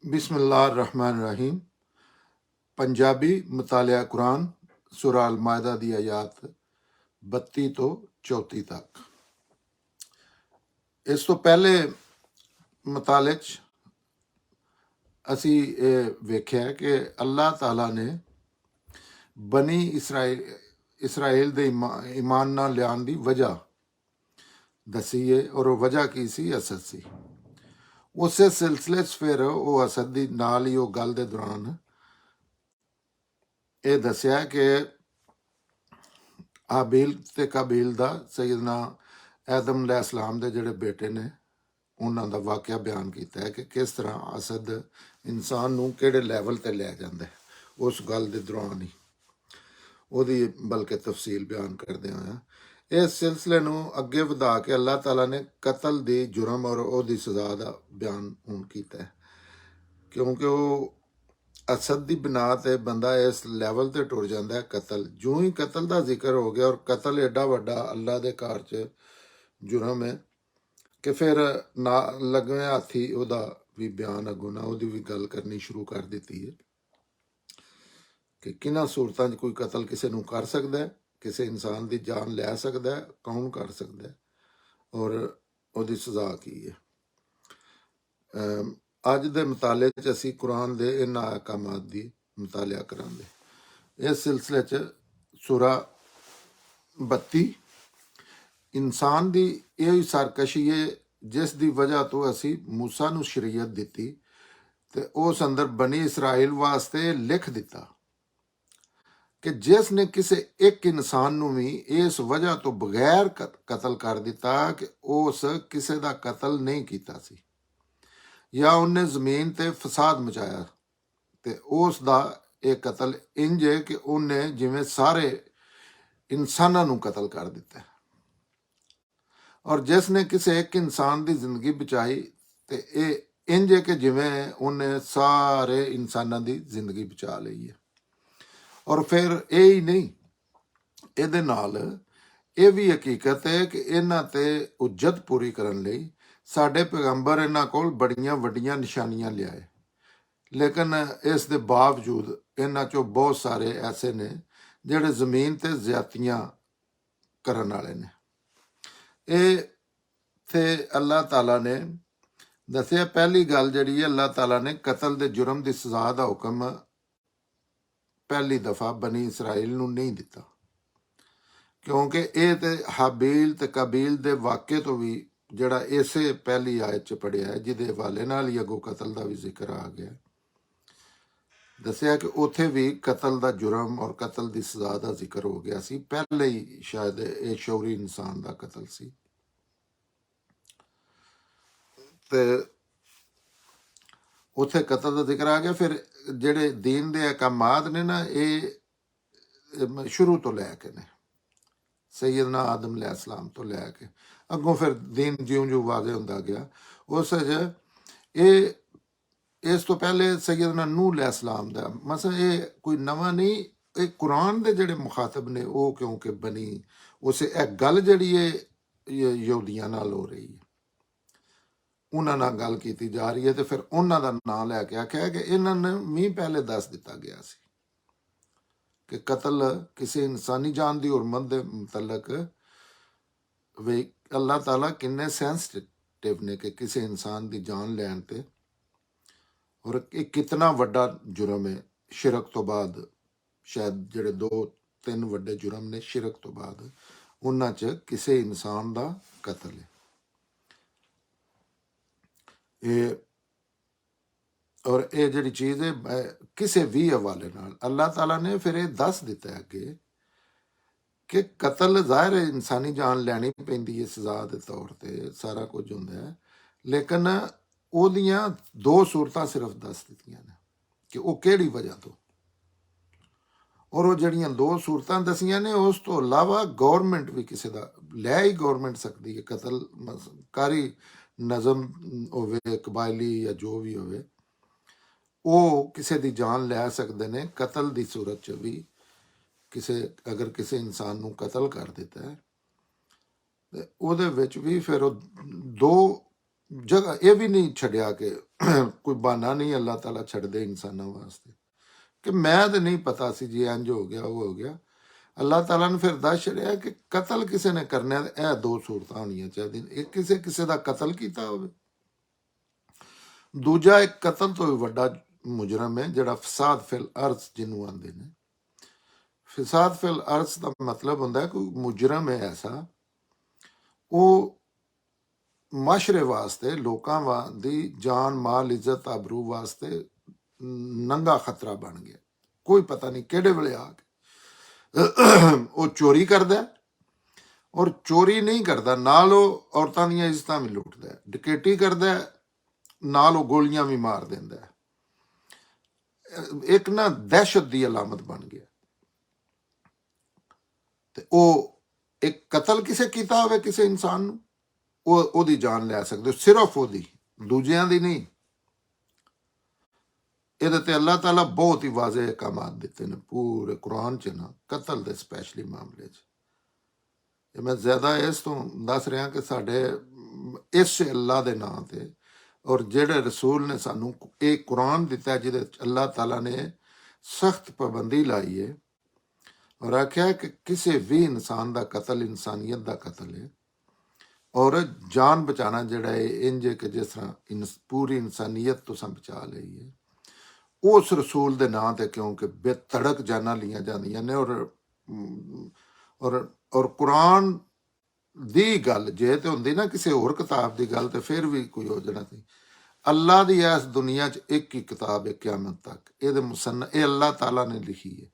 बिस्मिल्लाहिर्रहमानिर्रहीम। पंजाबी मुतालिया कुरान सूरा अल मायदा दी आयात 32 ਤੋਂ 34 तक। इस तो पहले मुताले 'ਚ ਅਸੀਂ ਇਹ ਵੇਖਿਆ ਕਿ ਅੱਲਾਹ ਤਾਲਾ ਨੇ ਬਨੀ ਇਸਰਾਇਲ ਦੇ ਈਮਾਨ ਨਾਲ ਲਿਆਉਣ ਦੀ ਵਜ੍ਹਾ ਦੱਸੀ ਹੈ, ਔਰ ਉਹ ਵਜ੍ਹਾ ਕੀ ਸੀ? ਅਸਦ ਸੀ। ਉਸੇ ਸਿਲਸਿਲੇ 'ਚ ਫਿਰ ਉਹ ਅਸਦ ਦੀ ਨਾਲ ਹੀ ਉਹ ਗੱਲ ਦੇ ਦੌਰਾਨ ਇਹ ਦੱਸਿਆ ਕਿ ਹਾਬੀਲ ਤੇ ਕਾਬੀਲ ਦਾ ਸੈਯਦਨਾ ਆਦਮ अलैहिस्सलाम ਦੇ ਜਿਹੜੇ ਬੇਟੇ ਨੇ ਉਹਨਾਂ ਦਾ ਵਾਕਿਆ ਬਿਆਨ ਕੀਤਾ ਹੈ ਕਿ ਕਿਸ ਤਰ੍ਹਾਂ ਅਸਦ ਇਨਸਾਨ ਨੂੰ ਕਿਹੜੇ ਲੈਵਲ ਤੇ ਲੈ ਜਾਂਦਾ ਹੈ। ਉਸ ਗੱਲ ਦੇ ਦੌਰਾਨ ਹੀ ਉਹਦੀ ਬਲਕਿ ਤਫਸੀਲ ਬਿਆਨ ਕਰਦੇ ਹੋਇਆ ਇਸ ਸਿਲਸਿਲੇ ਨੂੰ ਅੱਗੇ ਵਧਾ ਕੇ ਅੱਲਾਹ ਤਾਲਾ ਨੇ ਕਤਲ ਦੀ ਜੁਰਮ ਔਰ ਉਹਦੀ ਸਜ਼ਾ ਦਾ ਬਿਆਨ ਹੁਣ ਕੀਤਾ ਹੈ, ਕਿਉਂਕਿ ਉਹ ਅਸਦ ਦੀ ਬਿਨਾ ਤੇ ਬੰਦਾ ਇਸ ਲੈਵਲ ਤੇ ਟੁਰ ਜਾਂਦਾ ਹੈ ਕਤਲ। ਜਿਉਂ ਹੀ ਕਤਲ ਦਾ ਜ਼ਿਕਰ ਹੋ ਗਿਆ, ਔਰ ਕਤਲ ਐਡਾ ਵੱਡਾ ਅੱਲਾਹ ਦੇ ਘਰ 'ਚ ਜੁਰਮ ਹੈ ਕਿ ਫਿਰ ਨਾ ਲੱਗਵੇਂ ਹਾਥੀ ਉਹਦਾ ਵੀ ਬਿਆਨ ਅੱਗੋਂ ਨਾ ਉਹਦੀ ਵੀ ਗੱਲ ਕਰਨੀ ਸ਼ੁਰੂ ਕਰ ਦਿੱਤੀ ਹੈ ਕਿ ਕਿਹਨਾਂ ਸੂਰਤਾਂ 'ਚ ਕੋਈ ਕਤਲ ਕਿਸੇ ਨੂੰ ਕਰ ਸਕਦਾ ਹੈ, ਕਿਸੇ ਇਨਸਾਨ ਦੀ ਜਾਨ ਲੈ ਸਕਦਾ ਹੈ, ਕੌਣ ਕਰ ਸਕਦਾ ਹੈ, ਔਰ ਉਹਦੀ ਸਜ਼ਾ ਕੀ ਹੈ। ਅੱਜ ਦੇ ਮੁਤਾਲੇ 'ਚ ਅਸੀਂ ਕੁਰਾਨ ਦੇ ਇਹਨਾਂ ਅਹਿਕਾਮਾਤ ਦੀ ਮੁਤਾਲਿਆ ਕਰਾਂਗੇ। ਇਸ ਸਿਲਸਿਲੇ 'ਚ ਸੂਰਾ 32 ਇਨਸਾਨ ਦੀ ਇਹ ਸਰਕਸ਼ੀ ਹੈ ਜਿਸ ਦੀ ਵਜ੍ਹਾ ਤੋਂ ਅਸੀਂ ਮੂਸਾ ਨੂੰ ਸ਼ਰੀਅਤ ਦਿੱਤੀ ਤੇ ਉਸ ਅੰਦਰ ਬਨੀ ਇਸਰਾਇਲ ਵਾਸਤੇ ਲਿਖ ਦਿੱਤਾ ਕਿ ਜਿਸ ਨੇ ਕਿਸੇ ਇੱਕ ਇਨਸਾਨ ਨੂੰ ਵੀ ਇਸ ਵਜ੍ਹਾ ਤੋਂ ਬਗੈਰ ਕਤਲ ਕਰ ਦਿੱਤਾ ਕਿ ਉਸ ਕਿਸੇ ਦਾ ਕਤਲ ਨਹੀਂ ਕੀਤਾ ਸੀ ਜਾਂ ਉਹਨੇ ਜ਼ਮੀਨ ਤੇ ਫਸਾਦ ਮਚਾਇਆ, ਤੇ ਉਸ ਦਾ ਇਹ ਕਤਲ ਇੰਜ ਹੈ ਕਿ ਉਹਨੇ ਜਿਵੇਂ ਸਾਰੇ ਇਨਸਾਨਾਂ ਨੂੰ ਕਤਲ ਕਰ ਦਿੱਤਾ। ਔਰ ਜਿਸ ਨੇ ਕਿਸੇ ਇੱਕ ਇਨਸਾਨ ਦੀ ਜ਼ਿੰਦਗੀ ਬਚਾਈ ਤੇ ਇਹ ਇੰਜ ਹੈ ਕਿ ਜਿਵੇਂ ਉਹਨੇ ਸਾਰੇ ਇਨਸਾਨਾਂ ਦੀ ਜ਼ਿੰਦਗੀ ਬਚਾ ਲਈ ਹੈ। ਔਰ ਫਿਰ ਇਹ ਹੀ ਨਹੀਂ, ਇਹਦੇ ਨਾਲ ਇਹ ਵੀ ਹਕੀਕਤ ਹੈ ਕਿ ਇਹਨਾਂ ਤੇ ਉੱਜਤ ਪੂਰੀ ਕਰਨ ਲਈ ਸਾਡੇ ਪੈਗੰਬਰ ਇਹਨਾਂ ਕੋਲ ਬੜੀਆਂ ਵੱਡੀਆਂ ਨਿਸ਼ਾਨੀਆਂ ਲਿਆਏ, ਲੇਕਿਨ ਇਸ ਦੇ ਬਾਵਜੂਦ ਇਹਨਾਂ 'ਚੋਂ ਬਹੁਤ ਸਾਰੇ ਐਸੇ ਨੇ ਜਿਹੜੇ ਜ਼ਮੀਨ ਤੇ ਜ਼ਿਆਦਤੀਆਂ ਕਰਨ ਵਾਲੇ ਨੇ। ਇਹ ਤੇ ਅੱਲਾਹ ਤਾਲਾ ਨੇ ਦੱਸਿਆ ਪਹਿਲੀ ਗੱਲ ਜਿਹੜੀ ਹੈ, ਅੱਲਾਹ ਤਾਲਾ ਨੇ ਕਤਲ ਦੇ ਜੁਰਮ ਦੀ ਸਜ਼ਾ ਦਾ ਹੁਕਮ ਪਹਿਲੀ ਦਫਾ ਬਨੀ ਇਸਰਾਇਲ ਨੂੰ ਨਹੀਂ ਦਿੱਤਾ, ਕਿਉਂਕਿ ਇਹ ਤੇ ਹਾਬੀਲ ਤੇ ਕਾਬੀਲ ਦੇ ਵਾਕਿਏ ਤੋਂ ਵੀ ਜਿਹੜਾ ਇਸੇ ਪਹਿਲੀ ਆਇਤ 'ਚ ਪੜਿਆ ਹੈ, ਜਿਹਦੇ ਹਵਾਲੇ ਨਾਲ ਹੀ ਅੱਗੋਂ ਕਤਲ ਦਾ ਵੀ ਜ਼ਿਕਰ ਆ ਗਿਆ, ਦੱਸਿਆ ਕਿ ਉੱਥੇ ਵੀ ਕਤਲ ਦਾ ਜੁਰਮ ਔਰ ਕਤਲ ਦੀ ਸਜ਼ਾ ਦਾ ਜ਼ਿਕਰ ਹੋ ਗਿਆ ਸੀ। ਪਹਿਲੇ ਹੀ ਸ਼ਾਇਦ ਇਹ ਸ਼ੌਰੀ ਇਨਸਾਨ ਦਾ ਕਤਲ ਸੀ। ਤੇ ਉੱਥੇ ਕਤਲ ਦਾ ਜ਼ਿਕਰ ਆ ਗਿਆ। ਫਿਰ ਜਿਹੜੇ ਦੀਨ ਦੇ ਅਹਿਕਾਮਾਤ ਨੇ ਨਾ, ਇਹ ਸ਼ੁਰੂ ਤੋਂ ਲੈ ਕੇ ਨੇ ਸੈਯਦਨਾ ਆਦਮ अलैहिस्सलाम ਤੋਂ ਲੈ ਕੇ ਅੱਗੋਂ ਫਿਰ ਦੀਨ ਜਿਉਂ ਵਾਜ਼ੇ ਹੁੰਦਾ ਗਿਆ। ਉਸ 'ਚ ਇਹ ਇਸ ਤੋਂ ਪਹਿਲੇ ਸੈਯਦਨਾ ਨੂਹ अलैहिस्सलाम ਦਾ ਮਸਲਾ ਇਹ ਕੋਈ ਨਵਾਂ ਨਹੀਂ। ਇਹ ਕੁਰਾਨ ਦੇ ਜਿਹੜੇ ਮੁਖਾਤਬ ਨੇ ਉਹ ਕਿਉਂਕਿ ਬਣੀ ਉਸੇ ਇਹ ਗੱਲ ਜਿਹੜੀ ਹੈ ਯਹੂਦੀਆਂ ਨਾਲ ਹੋ ਰਹੀ ਹੈ, ਉਹਨਾਂ ਨਾਲ ਗੱਲ ਕੀਤੀ ਜਾ ਰਹੀ ਹੈ, ਤੇ ਫਿਰ ਉਹਨਾਂ ਦਾ ਨਾਂ ਲੈ ਕੇ ਆਖਿਆ ਕਿ ਇਹਨਾਂ ਨੂੰ ਵੀ ਪਹਿਲੇ ਦੱਸ ਦਿੱਤਾ ਗਿਆ ਸੀ ਕਿ ਕਤਲ ਕਿਸੇ ਇਨਸਾਨੀ ਜਾਨ ਦੀ ਹੁਰਮਤ ਦੇ ਮੁਤਲਕ ਵੀ ਅੱਲਾਹ ਤਾਲਾ ਕਿੰਨੇ ਸੈਂਸਿਟਿਵ ਨੇ ਕਿ ਕਿਸੇ ਇਨਸਾਨ ਦੀ ਜਾਨ ਲੈਣ ਤੇ, ਔਰ ਇਹ ਕਿਤਨਾ ਵੱਡਾ ਜੁਰਮ ਹੈ। ਸ਼ਿਰਕ ਤੋਂ ਬਾਅਦ ਸ਼ਾਇਦ ਜਿਹੜੇ 2-3 ਵੱਡੇ ਜੁਰਮ ਨੇ ਸ਼ਿਰਕ ਤੋਂ ਬਾਅਦ, ਉਹਨਾਂ 'ਚ ਕਿਸੇ ਇਨਸਾਨ ਦਾ ਕਤਲ ਹੈ। ਇਹ ਔਰ ਇਹ ਜਿਹੜੀ ਚੀਜ਼ ਹੈ ਕਿਸੇ ਵੀ ਹਵਾਲੇ ਨਾਲ ਅੱਲਾਹ ਤਾਲਾ ਨੇ ਫਿਰ ਇਹ ਦੱਸ ਦਿੱਤਾ ਅੱਗੇ ਕਿ ਕਤਲ ਜ਼ਾਹਿਰ ਹੈ ਇਨਸਾਨੀ ਜਾਨ ਲੈਣੀ ਪੈਂਦੀ ਹੈ ਸਜ਼ਾ ਦੇ ਤੌਰ ਤੇ, ਸਾਰਾ ਕੁਝ ਹੁੰਦਾ ਹੈ, ਲੇਕਿਨ ਉਹਦੀਆਂ 2 ਸੂਰਤਾਂ ਸਿਰਫ ਦੱਸ ਦਿੱਤੀਆਂ ਨੇ ਕਿ ਉਹ ਕਿਹੜੀ ਵਜ੍ਹਾ ਤੋਂ, ਔਰ ਉਹ ਜਿਹੜੀਆਂ 2 ਸੂਰਤਾਂ ਦਸੀਆਂ ਨੇ ਉਸ ਤੋਂ ਇਲਾਵਾ ਗੌਰਮੈਂਟ ਵੀ ਕਿਸੇ ਦਾ ਲੈ ਹੀ ਗੌਰਮੈਂਟ ਸਕਦੀ ਹੈ ਕਤਲ, ਕਾਰੀ ਨਜ਼ਮ ਹੋਵੇ ਕਬਾਇਲੀ ਜਾਂ ਜੋ ਵੀ ਹੋਵੇ, ਉਹ ਕਿਸੇ ਦੀ ਜਾਨ ਲੈ ਸਕਦੇ ਨੇ ਕਤਲ ਦੀ ਸੂਰਤ 'ਚ ਵੀ। ਅਗਰ ਕਿਸੇ ਇਨਸਾਨ ਨੂੰ ਕਤਲ ਕਰ ਦਿੱਤਾ ਹੈ ਤੇ ਉਹਦੇ ਵਿੱਚ ਵੀ ਫਿਰ ਉਹ 2 ਜਗ੍ਹਾ ਇਹ ਵੀ ਨਹੀਂ ਛੱਡਿਆ ਕਿ ਕੋਈ ਬਹਾਨਾ ਨਹੀਂ ਅੱਲਾਹ ਤਾਲਾ ਛੱਡਦੇ ਇਨਸਾਨਾਂ ਵਾਸਤੇ ਕਿ ਮੈਂ ਤਾਂ ਨਹੀਂ ਪਤਾ ਸੀ ਜੀ ਇੰਜ ਹੋ ਗਿਆ ਉਹ ਹੋ ਗਿਆ। ਅੱਲਾਹ ਤਾਲਾ ਨੇ ਫਿਰ ਦੱਸ ਛੜਿਆ ਕਿ ਕਤਲ ਕਿਸੇ ਨੇ ਕਰਨਾ ਤੇ ਇਹ ਦੋ ਸੂਰਤਾਂ ਹੋਣੀਆਂ ਚਾਹੀਦੀਆਂ, ਇੱਕ ਕਿਸੇ ਦਾ ਕਤਲ ਕੀਤਾ ਹੋਵੇ, ਦੂਜਾ ਇੱਕ ਕਤਲ ਤੋਂ ਵੀ ਵੱਡਾ ਮੁਜਰਮ ਹੈ ਜਿਹੜਾ ਫਸਾਦ ਫਿਲ ਅਰਜ਼ ਜਿਹਨੂੰ ਆਂਦੇ ਨੇ। ਫਸਾਦ ਫਿਲ ਅਰਜ਼ ਦਾ ਮਤਲਬ ਹੁੰਦਾ ਕੋਈ ਮੁਜਰਮ ਹੈ ਐਸਾ, ਉਹ ਮਾਸ਼ਰੇ ਵਾਸਤੇ ਲੋਕਾਂ ਦੀ ਜਾਨ ਮਾਲ ਇੱਜ਼ਤ ਆਬਰੂ ਵਾਸਤੇ ਨੰਗਾ ਖਤਰਾ ਬਣ ਗਿਆ। ਕੋਈ ਪਤਾ ਨਹੀਂ ਕਿਹੜੇ ਵੇਲੇ ਆ ਕੇ ਉਹ ਚੋਰੀ ਕਰਦਾ, ਔਰ ਚੋਰੀ ਨਹੀਂ ਕਰਦਾ ਨਾਲ ਉਹ ਔਰਤਾਂ ਦੀਆਂ ਇੱਜ਼ਤਾਂ ਵੀ ਲੁੱਟਦਾ, ਡਕੈਤੀ ਕਰਦਾ ਨਾਲ ਉਹ ਗੋਲੀਆਂ ਵੀ ਮਾਰ ਦਿੰਦਾ। ਇੱਕ ਨਾ ਦਹਿਸ਼ਤ ਦੀ ਅਲਾਮਤ ਬਣ ਗਿਆ। ਤੇ ਉਹ ਇੱਕ ਕਤਲ ਕਿਸੇ ਕੀਤਾ ਹੋਵੇ ਕਿਸੇ ਇਨਸਾਨ ਨੂੰ, ਉਹਦੀ ਜਾਨ ਲੈ ਸਕਦੇ ਹੋ, ਸਿਰਫ ਉਹਦੀ, ਦੂਜਿਆਂ ਦੀ ਨਹੀਂ। ਇਹਦੇ ਤੇ ਅੱਲਾਹ ਤਾਲਾ ਬਹੁਤ ਹੀ ਵਾਜ਼ੇ ਅਹਿਕਾਮਾਤ ਦਿੱਤੇ ਨੇ ਪੂਰੇ ਕੁਰਾਨ ਚ ਨਾ, ਕਤਲ ਦੇ ਸਪੈਸ਼ਲੀ ਮਾਮਲੇ ਚ। ਇਹ ਮੈਂ ਜ਼ਿਆਦਾ ਇਸ ਤੋਂ ਦੱਸ ਰਿਹਾ ਕਿ ਸਾਡੇ ਇਸ ਅੱਲਾਹ ਦੇ ਨਾਂ ਤੇ ਔਰ ਜਿਹੜੇ ਰਸੂਲ ਨੇ ਸਾਨੂੰ ਇਹ ਕੁਰਾਨ ਦਿੱਤਾ ਜਿਹਦੇ ਅੱਲਾਹ ਤਾਲਾ ਨੇ ਸਖਤ ਪਾਬੰਦੀ ਲਾਈ ਹੈ ਔਰ ਆਖਿਆ ਕਿ ਕਿਸੇ ਵੀ ਇਨਸਾਨ ਦਾ ਕਤਲ ਇਨਸਾਨੀਅਤ ਦਾ ਕਤਲ ਹੈ, ਔਰ ਜਾਨ ਬਚਾਉਣਾ ਜਿਹੜਾ ਹੈ ਇੰਜ ਕਿ ਜਿਸ ਤਰ੍ਹਾਂ ਪੂਰੀ ਇਨਸਾਨੀਅਤ ਤੁਸੀਂ ਬਚਾ ਲਈ ਹੈ ਉਸ ਰਸੂਲ ਦੇ ਨਾਂ ਤੇ, ਕਿਉਂਕਿ ਬੇਧੜਕ ਜਾਨਾਂ ਲਈਆਂ ਜਾਂਦੀਆਂ ਨੇ। ਔਰ ਕੁਰਾਨ ਦੀ ਗੱਲ ਜੇ ਤੇ ਹੁੰਦੀ ਨਾ ਕਿਸੇ ਹੋਰ ਕਿਤਾਬ ਦੀ ਗੱਲ ਤੇ ਫਿਰ ਵੀ ਕੋਈ ਹੋ ਜਾਣਾ ਸੀ। ਅੱਲਾਹ ਦੀ ਇਸ ਦੁਨੀਆ 'ਚ ਇੱਕ ਹੀ ਕਿਤਾਬ ਹੈ ਕਿਆਮਤ ਤੱਕ, ਇਹਦੇ ਮੁਸੰਨਫ ਇਹ ਅੱਲਾਹ ਤਾਲਾ ਨੇ ਲਿਖੀ ਹੈ।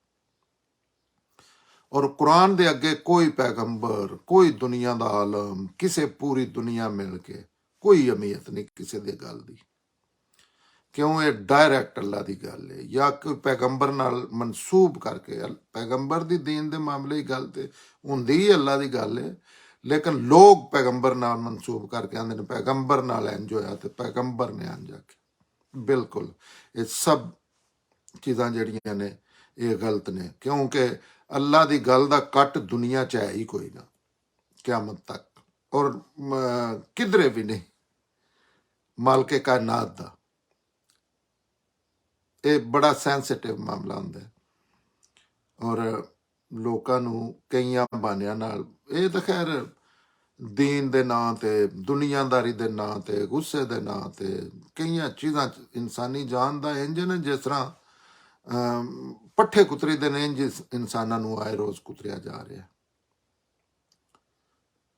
ਔਰ ਕੁਰਾਨ ਦੇ ਅੱਗੇ ਕੋਈ ਪੈਗੰਬਰ, ਕੋਈ ਦੁਨੀਆ ਦਾ ਆਲਮ, ਕਿਸੇ ਪੂਰੀ ਦੁਨੀਆ ਮਿਲ ਕੇ ਕੋਈ ਅਹਿਮੀਅਤ ਨਹੀਂ ਕਿਸੇ ਦੀ ਗੱਲ ਦੀ, ਕਿਉਂ ਇਹ ਡਾਇਰੈਕਟ ਅੱਲਾ ਦੀ ਗੱਲ ਹੈ। ਜਾਂ ਕੋਈ ਪੈਗੰਬਰ ਨਾਲ ਮਨਸੂਬ ਕਰਕੇ, ਪੈਗੰਬਰ ਦੀ ਦੀਨ ਦੇ ਮਾਮਲੇ ਦੀ ਗੱਲ ਤੇ ਹੁੰਦੀ ਹੀ ਅੱਲਾ ਦੀ ਗੱਲ ਹੈ, ਲੇਕਿਨ ਲੋਕ ਪੈਗੰਬਰ ਨਾਲ ਮਨਸੂਬ ਕਰਕੇ ਆਉਂਦੇ ਨੇ ਪੈਗੰਬਰ ਨਾਲ ਇੰਜ ਹੋਇਆ ਤੇ ਪੈਗੰਬਰ ਨੇ ਇੰਜ ਆਖਿਆ। ਬਿਲਕੁਲ ਇਹ ਸਭ ਚੀਜ਼ਾਂ ਜਿਹੜੀਆਂ ਨੇ ਇਹ ਗਲਤ ਨੇ, ਕਿਉਂਕਿ ਅੱਲਾ ਦੀ ਗੱਲ ਦਾ ਕੱਟ ਦੁਨੀਆ 'ਚ ਹੈ ਹੀ ਕੋਈ ਨਾ ਕਿਆਮਤ ਤੱਕ, ਔਰ ਕਿਧਰੇ ਵੀ ਨਹੀਂ ਮਾਲਕੇ ਕਾਇਨਾਤ ਦਾ। ਇਹ ਬੜਾ ਸੈਂਸਿਟਿਵ ਮਾਮਲਾ ਹੁੰਦਾ ਹੈ ਔਰ ਲੋਕਾਂ ਨੂੰ ਕਈਆਂ ਬਹਾਨਿਆਂ ਨਾਲ, ਇਹ ਤਾਂ ਖੈਰ ਦੀਨ ਦੇ ਨਾਂ ਤੇ, ਦੁਨੀਆਦਾਰੀ ਦੇ ਨਾਂ ਤੇ, ਗੁੱਸੇ ਦੇ ਨਾਂ ਤੇ ਕਈਆਂ ਚੀਜ਼ਾਂ ਇਨਸਾਨੀ ਜਾਨ ਦਾ ਇੰਜ ਨੇ ਜਿਸ ਤਰ੍ਹਾਂ ਪੱਠੇ ਕੁਤਰੀ ਦੇ ਨੇ ਇੰਜ ਇਨਸਾਨਾਂ ਨੂੰ ਆਏ ਰੋਜ਼ ਕੁਤਰਿਆ ਜਾ ਰਿਹਾ।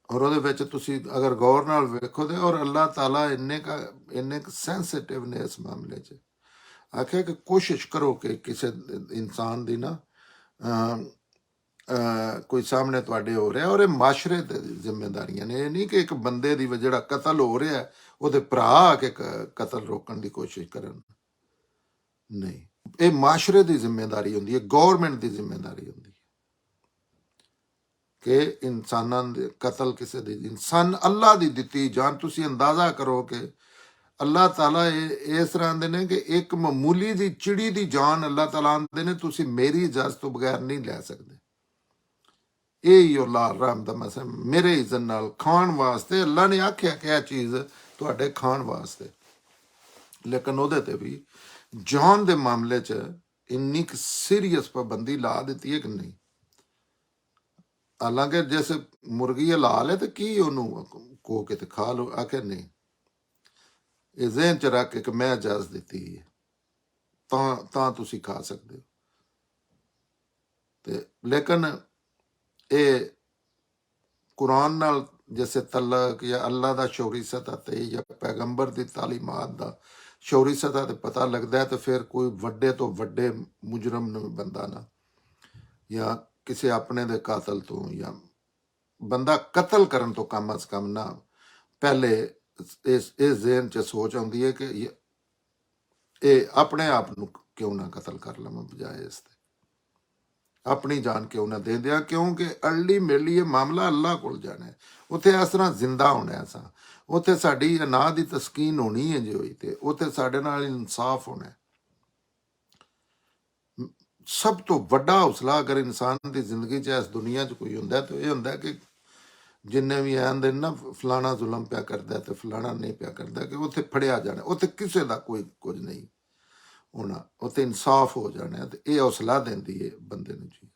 ਔਰ ਉਹਦੇ ਵਿੱਚ ਤੁਸੀਂ ਅਗਰ ਗੌਰ ਨਾਲ ਵੇਖੋ ਤੇ ਔਰ ਅੱਲਾਹ ਤਾਲਾ ਇੰਨੇ ਸੈਂਸਿਟਿਵ ਨੇ ਇਸ ਮਾਮਲੇ 'ਚ। ਆਖਿਆ ਕਿ ਕੋਸ਼ਿਸ਼ ਕਰੋ ਕਿ ਕਿਸੇ ਇਨਸਾਨ ਦੀ ਨਾ ਕੋਈ ਸਾਹਮਣੇ ਤੁਹਾਡੇ ਹੋ ਰਿਹਾ, ਔਰ ਇਹ ਮਾਸ਼ਰੇ ਤੇ ਜ਼ਿੰਮੇਦਾਰੀਆਂ ਨੇ। ਇਹ ਨਹੀਂ ਕਿ ਇੱਕ ਬੰਦੇ ਦੀ ਜਿਹੜਾ ਕਤਲ ਹੋ ਰਿਹਾ ਉਹਦੇ ਭਰਾ ਆ ਕੇ ਕਤਲ ਰੋਕਣ ਦੀ ਕੋਸ਼ਿਸ਼ ਕਰਨ, ਨਹੀਂ। ਇਹ ਮਾਸ਼ਰੇ ਦੀ ਜ਼ਿੰਮੇਦਾਰੀ ਹੁੰਦੀ ਹੈ, ਗੌਰਮੈਂਟ ਦੀ ਜ਼ਿੰਮੇਦਾਰੀ ਹੁੰਦੀ ਹੈ ਕਿ ਇਨਸਾਨਾਂ ਦੇ ਕਤਲ ਕਿਸੇ ਦੀ, ਇਨਸਾਨ ਅੱਲਾ ਦੀ ਦਿੱਤੀ ਜਾਨ। ਤੁਸੀਂ ਅੰਦਾਜ਼ਾ ਕਰੋ ਕਿ ਅੱਲਾਹ ਤਾਲਾ ਇਸ ਤਰ੍ਹਾਂ ਦੇ ਨੇ ਕਿ ਇੱਕ ਮਾਮੂਲੀ ਦੀ ਚਿੜੀ ਦੀ ਜਾਨ ਅੱਲਾਹ ਤਾਲਾ ਆਂਦੇ ਨੇ ਤੁਸੀਂ ਮੇਰੀ ਇਜਾਜ਼ਤ ਤੋਂ ਬਗੈਰ ਨਹੀਂ ਲੈ ਸਕਦੇ। ਇਹ ਹੀ ਅੱਲਾਹ ਰਾਮ ਦਾ ਮਸਲਾ, ਮੇਰੇ ਇਜ਼ਨ ਨਾਲ ਖਾਣ ਵਾਸਤੇ ਅੱਲਾ ਨੇ ਆਖਿਆ ਕਿ ਇਹ ਚੀਜ਼ ਤੁਹਾਡੇ ਖਾਣ ਵਾਸਤੇ, ਲੇਕਿਨ ਉਹਦੇ ਤੇ ਵੀ ਜਾਨ ਦੇ ਮਾਮਲੇ 'ਚ ਇੰਨੀ ਕੁ ਸੀਰੀਅਸ ਪਾਬੰਦੀ ਲਾ ਦਿੱਤੀ ਹੈ ਕਿ ਨਹੀਂ। ਹਾਲਾਂਕਿ ਜੈਸੇ ਮੁਰਗੀ ਹਲਾਲ ਹੈ ਤੇ ਕੀ ਉਹਨੂੰ ਕੋ ਕੇ ਤੇ ਖਾ ਲਓ, ਆਖਿਰ ਨਹੀਂ। ਇਹ ਜ਼ਿਹਨ 'ਚ ਰੱਖ ਕੇ ਕਿ ਮੈਂ ਇਜਾਜ਼ਤ ਦਿੱਤੀ ਹੈ ਤਾਂ ਤੁਸੀਂ ਖਾ ਸਕਦੇ ਹੋ। ਤੇ ਲੇਕਿਨ ਇਹ ਕੁਰਾਨ ਨਾਲ ਜੈਸੇ ਤਲਕ ਜਾਂ ਅੱਲਾ ਦਾ ਸ਼ੌਰੀ ਸਤਹ ਤੇ ਜਾਂ ਪੈਗੰਬਰ ਦੀ ਤਾਲੀਮਾਤ ਦਾ ਸ਼ੌਰੀ ਸਤਹ ਤੇ ਪਤਾ ਲੱਗਦਾ ਤੇ ਫਿਰ ਕੋਈ ਵੱਡੇ ਤੋਂ ਵੱਡੇ ਮੁਜਰਮ ਨੂੰ ਬੰਦਾ ਨਾ, ਜਾਂ ਕਿਸੇ ਆਪਣੇ ਦੇ ਕਾਤਲ ਤੋਂ, ਜਾਂ ਬੰਦਾ ਕਤਲ ਕਰਨ ਤੋਂ ਕਮ ਅਜ਼ ਕਮ ਨਾ ਪਹਿਲੇ ਇਸ ਜ਼ਿਹਨ 'ਚ ਸੋਚ ਆਉਂਦੀ ਹੈ ਕਿ ਇਹ ਆਪਣੇ ਆਪ ਨੂੰ ਕਿਉਂ ਨਾ ਕਤਲ ਕਰ ਲਵਾਂ, ਬਜਾਏ ਇਸ ਤੇ ਆਪਣੀ ਜਾਨ ਕਿਉਂ ਨਾ ਦੇ ਦਿਆਂ, ਕਿਉਂਕਿ ਅਰਲੀ ਮੇਲੀ ਇਹ ਮਾਮਲਾ ਅੱਲਾ ਕੋਲ ਜਾਣਾ ਹੈ। ਉੱਥੇ ਇਸ ਤਰ੍ਹਾਂ ਜ਼ਿੰਦਾ ਹੋਣਾ ਸਾਂ, ਉੱਥੇ ਸਾਡੀ ਅਨਾਹ ਦੀ ਤਸਕੀਨ ਹੋਣੀ ਹੈ ਜੇ ਹੋਈ, ਤੇ ਉੱਥੇ ਸਾਡੇ ਨਾਲ ਇਨਸਾਫ ਹੋਣਾ। ਸਭ ਤੋਂ ਵੱਡਾ ਹੌਸਲਾ ਅਗਰ ਇਨਸਾਨ ਦੀ ਜ਼ਿੰਦਗੀ 'ਚ ਇਸ ਦੁਨੀਆ 'ਚ ਕੋਈ ਹੁੰਦਾ ਤਾਂ ਇਹ ਹੁੰਦਾ ਕਿ ਜਿੰਨੇ ਵੀ ਆਂਦੇ ਨਾ ਫਲਾਣਾ ਜ਼ੁਲਮ ਪਿਆ ਕਰਦਾ ਤੇ ਫਲਾਣਾ ਨਹੀਂ ਪਿਆ ਕਰਦਾ, ਕਿ ਉੱਥੇ ਫੜਿਆ ਜਾਣਾ, ਉੱਥੇ ਕਿਸੇ ਦਾ ਕੋਈ ਕੁਝ ਨਹੀਂ ਹੋਣਾ, ਉੱਥੇ ਇਨਸਾਫ ਹੋ ਜਾਣਾ। ਤੇ ਇਹ ਹੌਸਲਾ ਦਿੰਦੀ ਹੈ ਬੰਦੇ ਨੂੰ ਜੀ।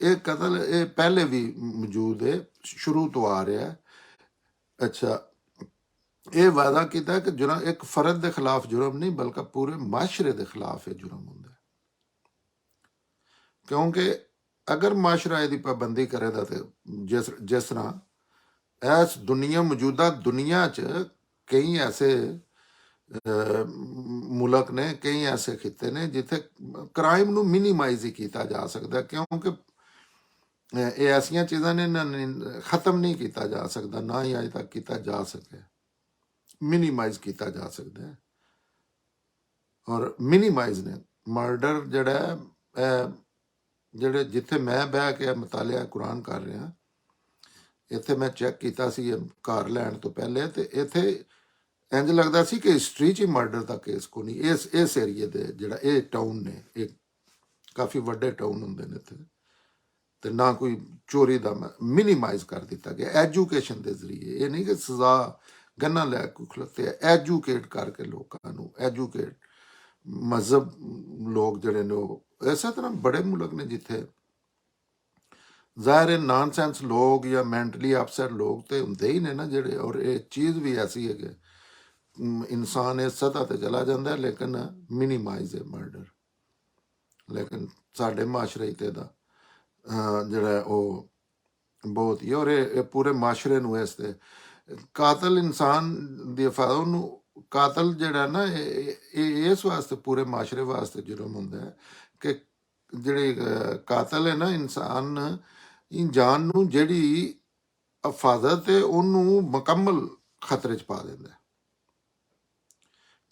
ਇਹ ਕਤਲ ਇਹ ਪਹਿਲੇ ਵੀ ਮੌਜੂਦ ਹੈ, ਸ਼ੁਰੂ ਤੋਂ ਆ ਰਿਹਾ ਹੈ। ਅੱਛਾ, ਇਹ ਵਾਅਦਾ ਕੀਤਾ ਕਿ ਜੁਰਮ ਇੱਕ ਫਰਦ ਦੇ ਖਿਲਾਫ ਜੁਰਮ ਨਹੀਂ, ਬਲਕਿ ਪੂਰੇ ਮਾਸ਼ਰੇ ਦੇ ਖਿਲਾਫ ਇਹ ਜੁਰਮ ਹੁੰਦਾ ਹੈ। ਕਿਉਂਕਿ ਅਗਰ ਮਾਸ਼ਰਾ ਇਹਦੀ ਪਾਬੰਦੀ ਕਰੇਗਾ ਤੇ ਜਿਸ ਤਰ੍ਹਾਂ ਇਸ ਮੌਜੂਦਾ ਦੁਨੀਆ 'ਚ ਕਈ ਐਸੇ ਮੁਲਕ ਨੇ, ਕਈ ਐਸੇ ਖਿੱਤੇ ਨੇ ਜਿੱਥੇ ਕ੍ਰਾਈਮ ਨੂੰ ਮਿਨੀਮਾਈਜ਼ ਹੀ ਕੀਤਾ ਜਾ ਸਕਦਾ, ਕਿਉਂਕਿ ਇਹ ਐਸੀਆਂ ਚੀਜ਼ਾਂ ਨੇ ਖਤਮ ਨਹੀਂ ਕੀਤਾ ਜਾ ਸਕਦਾ, ਨਾ ਹੀ ਅਜੇ ਤੱਕ ਕੀਤਾ ਜਾ ਸਕਿਆ। ਮਿਨੀਮਾਈਜ਼ ਕੀਤਾ ਜਾ ਸਕਦਾ ਹੈ, ਔਰ ਮਿਨੀਮਾਈਜ਼ ਨੇ ਮਰਡਰ ਜਿਹੜਾ ਜਿਹੜੇ ਜਿੱਥੇ ਮੈਂ ਬਹਿ ਕੇ ਮਤਾਲਿਆ ਕੁਰਾਨ ਕਰ ਰਿਹਾ, ਇੱਥੇ ਮੈਂ ਚੈੱਕ ਕੀਤਾ ਸੀ ਘਰ ਲੈਣ ਤੋਂ ਪਹਿਲੇ, ਤੇ ਇੱਥੇ ਇੰਜ ਲੱਗਦਾ ਸੀ ਕਿ ਹਿਸਟਰੀ 'ਚ ਹੀ ਮਰਡਰ ਦਾ ਕੇਸ ਕੋਈ ਨਹੀਂ। ਇਸ ਏਰੀਏ ਦੇ ਜਿਹੜਾ ਇਹ ਟਾਊਨ ਨੇ, ਇਹ ਕਾਫੀ ਵੱਡੇ ਟਾਊਨ ਹੁੰਦੇ ਨੇ ਇੱਥੇ, ਤੇ ਨਾ ਕੋਈ ਚੋਰੀ ਦਾ ਮਿਨੀਮਾਈਜ਼ ਕਰ ਦਿੱਤਾ ਗਿਆ ਐਜੂਕੇਸ਼ਨ ਦੇ ਜ਼ਰੀਏ। ਇਹ ਨਹੀਂ ਕਿ ਸਜ਼ਾ ਗੰਨਾ ਲੈ ਕੇ ਖਲੋਤੇ, ਐਜੂਕੇਟ ਕਰਕੇ ਲੋਕਾਂ ਨੂੰ, ਐਜੂਕੇਟ ਮਜ਼ਹਬ ਲੋਕ ਜਿਹੜੇ ਨੇ ਉਹ ਇਸੇ ਤਰ੍ਹਾਂ ਬੜੇ ਮੁਲਕ ਨੇ ਜਿੱਥੇ ਜ਼ਾਹਿਰ ਨਾਨ ਸੈਂਸ ਲੋਕ ਜਾਂ ਮੈਂਟਲੀ ਅਪਸੈਟ ਲੋਕ ਤੇ ਹੁੰਦੇ ਹੀ ਨੇ ਨਾ ਜਿਹੜੇ, ਔਰ ਇਹ ਚੀਜ਼ ਵੀ ਐਸੀ ਹੈ ਕਿ ਇਨਸਾਨ ਇਸ ਸਤ੍ਹਾ ਤੇ ਚਲਾ ਜਾਂਦਾ, ਲੇਕਿਨ ਮਿਨੀਮਾਈਜ਼ ਹੈ ਮਰਡਰ। ਲੇਕਿਨ ਸਾਡੇ ਮਾਸ਼ਰੇ ਤੇ ਦਾ ਜਿਹੜਾ ਉਹ ਬਹੁਤ ਹੀ, ਔਰ ਇਹ ਪੂਰੇ ਮਾਸ਼ਰੇ ਨੂੰ ਇਸ ਤੇ ਕਾਤਲ ਇਨਸਾਨ ਦੀ ਉਹਨੂੰ ਕਾਤਲ ਜਿਹੜਾ ਨਾ ਇਹ ਇਸ ਵਾਸਤੇ ਪੂਰੇ ਮਾਸ਼ਰੇ ਵਾਸਤੇ ਜੁਰਮ ਹੁੰਦਾ ਹੈ ਕਿ ਜਿਹੜੇ ਕਾਤਲ ਹੈ ਨਾ, ਇਨਸਾਨ ਜਾਨ ਨੂੰ ਜਿਹੜੀ ਹਿਫਾਜ਼ਤ ਹੈ ਉਹਨੂੰ ਮੁਕੰਮਲ ਖਤਰੇ 'ਚ ਪਾ ਦਿੰਦਾ।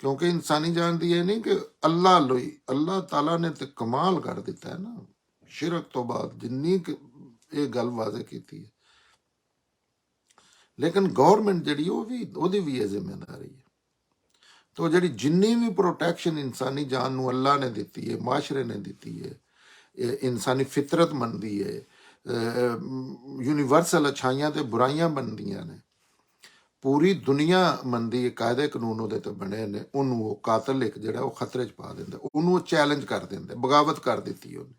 ਕਿਉਂਕਿ ਇਨਸਾਨੀ ਜਾਨ ਦੀ ਇਹ ਨਹੀਂ ਕਿ ਅੱਲਾਹ ਤਾਲਾ ਨੇ ਤੇ ਕਮਾਲ ਕਰ ਦਿੱਤਾ ਹੈ ਨਾ, ਸ਼ਿਰਕ ਤੋਂ ਬਾਅਦ ਜਿੰਨੀ ਇਹ ਗੱਲ ਵਾਜ਼ੇ ਕੀਤੀ ਹੈ। ਲੇਕਿਨ ਗੌਰਮੈਂਟ ਜਿਹੜੀ ਉਹਦੀ ਵੀ ਇਹ ਜ਼ਿੰਮੇਵਾਰੀ ਹੈ। ਤੋ ਜਿਹੜੀ ਜਿੰਨੀ ਵੀ ਪ੍ਰੋਟੈਕਸ਼ਨ ਇਨਸਾਨੀ ਜਾਨ ਨੂੰ ਅੱਲਾਹ ਨੇ ਦਿੱਤੀ ਹੈ, ਮਾਸ਼ਰੇ ਨੇ ਦਿੱਤੀ ਹੈ, ਇਨਸਾਨੀ ਫਿਤਰਤ ਮੰਨਦੀ ਹੈ, ਯੂਨੀਵਰਸਲ ਅੱਛਾਈਆਂ ਤੇ ਬੁਰਾਈਆਂ ਬਣਦੀਆਂ ਨੇ, ਪੂਰੀ ਦੁਨੀਆ ਮੰਨਦੀ ਹੈ, ਕਾਇਦੇ ਕਾਨੂੰਨ ਉਹਦੇ ਤੇ ਬਣੇ ਨੇ, ਉਹਨੂੰ ਉਹ ਕਾਤਲ ਇੱਕ ਜਿਹੜਾ ਉਹ ਖਤਰੇ 'ਚ ਪਾ ਦਿੰਦਾ, ਉਹਨੂੰ ਉਹ ਚੈਲੰਜ ਕਰ ਦਿੰਦਾ, ਬਗਾਵਤ ਕਰ ਦਿੱਤੀ ਉਹਨੇ।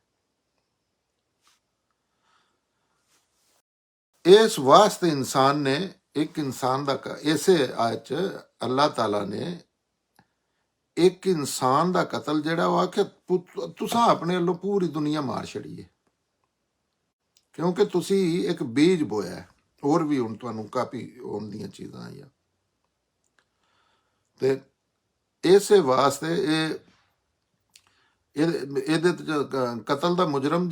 ਇਸ ਵਾਸਤੇ ਇਨਸਾਨ ਨੇ ਇੱਕ ਇਨਸਾਨ ਦਾ ਇਸੇ ਆਇਤ 'ਚ ਅੱਲਾਹ ਤਾਲਾ ਨੇ ਇੱਕ ਇਨਸਾਨ ਦਾ ਕਤਲ ਜਿਹੜਾ ਉਹ ਆਖਿਆ ਤੁਸੀਂ ਆਪਣੇ ਵੱਲੋਂ ਪੂਰੀ ਦੁਨੀਆ ਮਾਰ ਛੜੀਏ, ਕਿਉਂਕਿ ਤੁਸੀਂ ਇੱਕ ਬੀਜ ਬੋਇਆ। ਹੋਰ ਵੀ ਹੁਣ ਤੁਹਾਨੂੰ ਕਾਫੀ ਹੋਣ ਦੀਆਂ ਚੀਜ਼ਾਂ ਆਈਆਂ, ਤੇ ਇਸੇ ਵਾਸਤੇ ਇਹਦੇ ਕਤਲ ਦਾ ਮੁਜਰਮ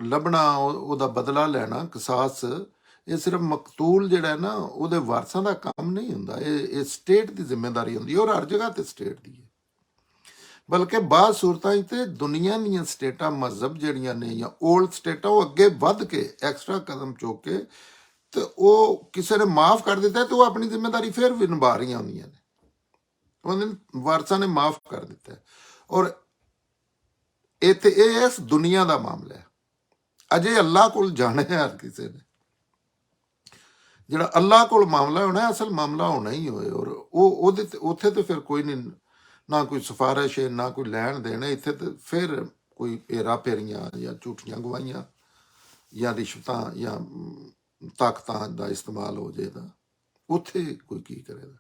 ਲੱਭਣਾ, ਉਹਦਾ ਬਦਲਾ ਲੈਣਾ, ਕਿਸਾਸ, ਇਹ ਸਿਰਫ ਮਕਤੂਲ ਜਿਹੜਾ ਨਾ ਉਹਦੇ ਵਾਰਸਾਂ ਦਾ ਕੰਮ ਨਹੀਂ ਹੁੰਦਾ, ਇਹ ਸਟੇਟ ਦੀ ਜ਼ਿੰਮੇਵਾਰੀ ਹੁੰਦੀ ਹੈ, ਔਰ ਹਰ ਜਗ੍ਹਾ ਤੇ ਸਟੇਟ ਦੀ ਹੈ। ਬਲਕਿ ਬਾਅਦ ਸੂਰਤਾਂ ਤੇ ਦੁਨੀਆ ਦੀਆਂ ਸਟੇਟਾਂ ਮਜ਼ਹਬ ਜਿਹੜੀਆਂ ਨੇ ਜਾਂ ਓਲਡ ਸਟੇਟਾਂ, ਉਹ ਅੱਗੇ ਵੱਧ ਕੇ ਐਕਸਟਰਾ ਕਦਮ ਚੁੱਕ ਕੇ ਤੇ ਉਹ ਕਿਸੇ ਨੇ ਮਾਫ ਕਰ ਦਿੱਤਾ, ਤੇ ਉਹ ਆਪਣੀ ਜ਼ਿੰਮੇਵਾਰੀ ਫਿਰ ਵੀ ਨਿਭਾ ਰਹੀਆਂ ਹੁੰਦੀਆਂ ਨੇ, ਉਹਨਾਂ ਵਾਰਸਾਂ ਨੇ ਮਾਫ ਕਰ ਦਿੱਤਾ। ਔਰ ਇੱਥੇ ਇਹ ਇਸ ਦੁਨੀਆ ਦਾ ਮਾਮਲਾ ਹੈ, ਅਜੇ ਅੱਲਾਹ ਕੋਲ ਜਾਣਾ ਹੈ ਹਰ ਕਿਸੇ ਨੇ। ਜਿਹੜਾ ਅੱਲਾਹ ਕੋਲ ਮਾਮਲਾ ਹੋਣਾ, ਅਸਲ ਮਾਮਲਾ ਹੋਣਾ ਹੀ ਹੋਏ, ਔਰ ਉਹਦੇ ਤੇ ਉੱਥੇ ਤੇ ਫਿਰ ਕੋਈ ਨਹੀਂ, ਨਾ ਕੋਈ ਸਿਫਾਰਿਸ਼ ਹੈ, ਨਾ ਕੋਈ ਲੈਣ ਦੇਣ। ਇੱਥੇ ਤੇ ਫਿਰ ਕੋਈ ਹੇਰਾ ਫੇਰੀਆਂ ਜਾਂ ਝੂਠੀਆਂ ਗਵਾਹੀਆਂ ਜਾਂ ਰਿਸ਼ਵਤਾਂ ਜਾਂ ਤਾਕਤਾਂ ਦਾ ਇਸਤੇਮਾਲ ਹੋ ਜਾਏਗਾ, ਉੱਥੇ ਕੋਈ ਕੀ ਕਰੇਗਾ।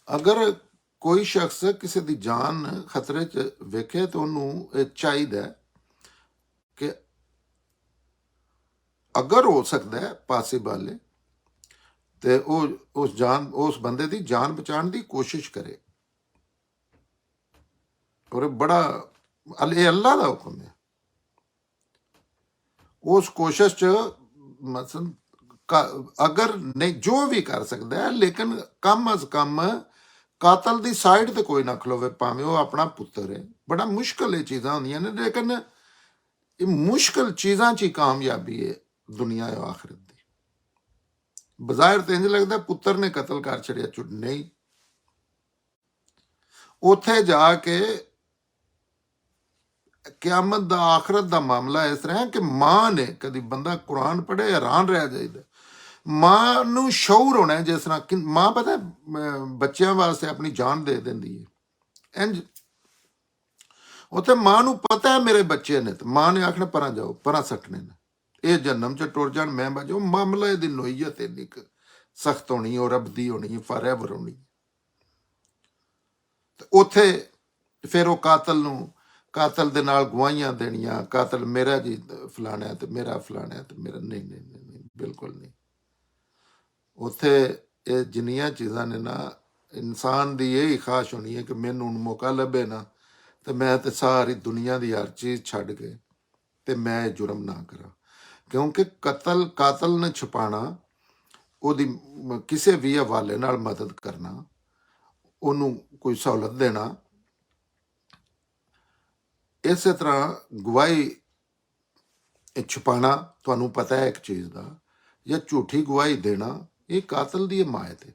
ਅਗਰ ਕੋਈ ਸ਼ਖਸ ਕਿਸੇ ਦੀ ਜਾਨ ਖਤਰੇ 'ਚ ਵੇਖੇ ਤਾਂ ਉਹਨੂੰ ਇਹ ਚਾਹੀਦਾ ਕਿ ਅਗਰ ਹੋ ਸਕਦਾ ਹੈ ਪਾਸੀਬਲ ਹੈ ਤੇ ਉਹ ਉਸ ਬੰਦੇ ਦੀ ਜਾਨ ਬਚਾਉਣ ਦੀ ਕੋਸ਼ਿਸ਼ ਕਰੇ। ਔਰ ਬੜਾ ਇਹ ਅੱਲਾਹ ਦਾ ਹੁਕਮ ਹੈ। ਉਸ ਕੋਸ਼ਿਸ਼ 'ਚ ਮਸਲ ਅਗਰ ਨਹੀਂ ਜੋ ਵੀ ਕਰ ਸਕਦਾ ਹੈ, ਲੇਕਿਨ ਕਮ ਅਜ਼ ਕਮ ਕਾਤਲ ਦੀ ਸਾਈਡ ਤੇ ਕੋਈ ਨਾ ਖਲੋਵੇ, ਭਾਵੇਂ ਉਹ ਆਪਣਾ ਪੁੱਤਰ ਹੈ। ਬੜਾ ਮੁਸ਼ਕਿਲ ਇਹ ਚੀਜ਼ਾਂ ਹੁੰਦੀਆਂ ਨੇ, ਲੇਕਿਨ ਇਹ ਮੁਸ਼ਕਿਲ ਚੀਜ਼ਾਂ 'ਚ ਹੀ ਕਾਮਯਾਬੀ ਹੈ ਦੁਨੀਆ ਆਖਿਰਤ ਦੀ। ਬਜ਼ਾਹਿਰ ਤੇ ਇੰਜ ਲੱਗਦਾ ਪੁੱਤਰ ਨੇ ਕਤਲ ਕਰ ਛੜਿਆ, ਚੁੱਟ ਨਹੀਂ। ਉੱਥੇ ਜਾ ਕੇ ਕਿਆਮਤ ਦਾ ਆਖਰਤ ਦਾ ਮਾਮਲਾ ਇਸ ਤਰ੍ਹਾਂ ਹੈ ਕਿ ਮਾਂ ਨੇ, ਕਦੀ ਬੰਦਾ ਕੁਰਾਨ ਪੜ੍ਹੇ ਹੈਰਾਨ ਰਹਿ ਜਾਈਦਾ, ਮਾਂ ਨੂੰ ਸ਼ਊਰ ਹੋਣਾ ਹੈ ਜਿਸ ਤਰ੍ਹਾਂ ਕਿ ਮਾਂ ਪਤਾ ਹੈ, ਬੱਚਿਆਂ ਵਾਸਤੇ ਆਪਣੀ ਜਾਨ ਦੇ ਦਿੰਦੀ ਹੈ ਇੰਜ। ਉੱਥੇ ਮਾਂ ਨੂੰ ਪਤਾ ਹੈ ਮੇਰੇ ਬੱਚੇ ਨੇ, ਤੇ ਮਾਂ ਨੇ ਆਖਣਾ ਪਰਾਂ ਜਾਓ, ਪਰਾਂ ਸੱਟਣੇ ਨੇ, ਇਹ ਜਨਮ ਚ ਟੁਰ ਜਾਣ ਮੈਂ ਬਚੋ। ਮਾਮਲਾ ਇਹਦੀ ਨੋਈਅਤ ਇੰਨੀ ਕੁ ਸਖਤ ਹੋਣੀ, ਉਹ ਰੱਬਦੀ ਹੋਣੀ, ਫਾਰੈਵਰ ਹੋਣੀ। ਤੇ ਉੱਥੇ ਫਿਰ ਉਹ ਕਾਤਲ ਦੇ ਨਾਲ ਗਵਾਹੀਆਂ ਦੇਣੀਆਂ, ਕਾਤਲ ਮੇਰਾ ਜੀ ਫਲਾਣਾ ਤੇ ਮੇਰਾ ਫਲਾਣਾ ਤੇ ਮੇਰਾ, ਨਹੀਂ ਨਹੀਂ ਨਹੀਂ ਨਹੀਂ, ਬਿਲਕੁਲ ਨਹੀਂ। ਉੱਥੇ ਇਹ ਜਿੰਨੀਆਂ ਚੀਜ਼ਾਂ ਨੇ ਨਾ, ਇਨਸਾਨ ਦੀ ਇਹ ਖਾਸ਼ ਹੋਣੀ ਹੈ ਕਿ ਮੈਨੂੰ ਹੁਣ ਮੌਕਾ ਲੱਭੇ ਨਾ, ਤੇ ਮੈਂ ਤੇ ਸਾਰੀ ਦੁਨੀਆ ਦੀ ਹਰ ਚੀਜ਼ ਛੱਡ ਕੇ ਤੇ ਮੈਂ ਇਹ ਜੁਰਮ ਨਾ ਕਰਾਂ। ਕਿਉਂਕਿ ਕਾਤਲ ਨੇ ਛੁਪਾਣਾ, ਉਹਦੀ ਕਿਸੇ ਵੀ ਹਵਾਲੇ ਨਾਲ ਮਦਦ ਕਰਨਾ, ਉਹਨੂੰ ਕੋਈ ਸਹੂਲਤ ਦੇਣਾ, ਇਸੇ ਤਰ੍ਹਾਂ ਗਵਾਹੀ ਛੁਪਾਣਾ ਤੁਹਾਨੂੰ ਪਤਾ ਹੈ ਇੱਕ ਚੀਜ਼ ਦਾ, ਜਾਂ ਝੂਠੀ ਗਵਾਹੀ ਦੇਣਾ, ਇਹ ਕਾਤਲ ਦੀ ਹਮਾਇਤ ਹੈ।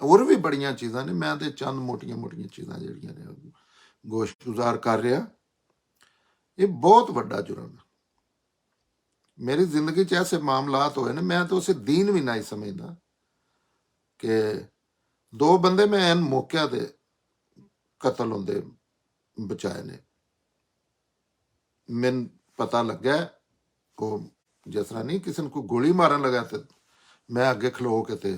ਹੋਰ ਵੀ ਬੜੀਆਂ ਚੀਜ਼ਾਂ ਨੇ, ਮੈਂ ਤੇ ਚੰਦ ਮੋਟੀਆਂ ਮੋਟੀਆਂ ਚੀਜ਼ਾਂ ਜਿਹੜੀਆਂ ਨੇ ਗੋਸ਼ਤਗੁਜ਼ਾਰ ਕਰ ਰਿਹਾ। ਇਹ ਬਹੁਤ ਵੱਡਾ ਜੁਰਮ ਹੈ। ਮੇਰੀ ਜ਼ਿੰਦਗੀ 'ਚ ਐਸੇ ਮਾਮਲਾਤ ਹੋਏ ਨੇ, ਮੈਂ ਤਾਂ ਉਸੇ ਦੀਨ ਵੀ ਨਹੀਂ ਸਮਝਦਾ ਕਿ 2 ਬੰਦੇ ਮੈਂ ਐਨ ਮੌਕਿਆਂ ਦੇ ਕਤਲ ਹੁੰਦੇ ਬਚਾਏ ਨੇ। ਮੈਨੂੰ ਪਤਾ ਲੱਗਾ ਉਹ ਜਿਸ ਤਰ੍ਹਾਂ ਨਹੀਂ ਕਿਸੇ ਨੂੰ ਕੋਈ ਗੋਲੀ ਮਾਰਨ ਲੱਗਾ ਤੇ ਮੈਂ ਅੱਗੇ ਖਲੋ ਕੇ ਤੇ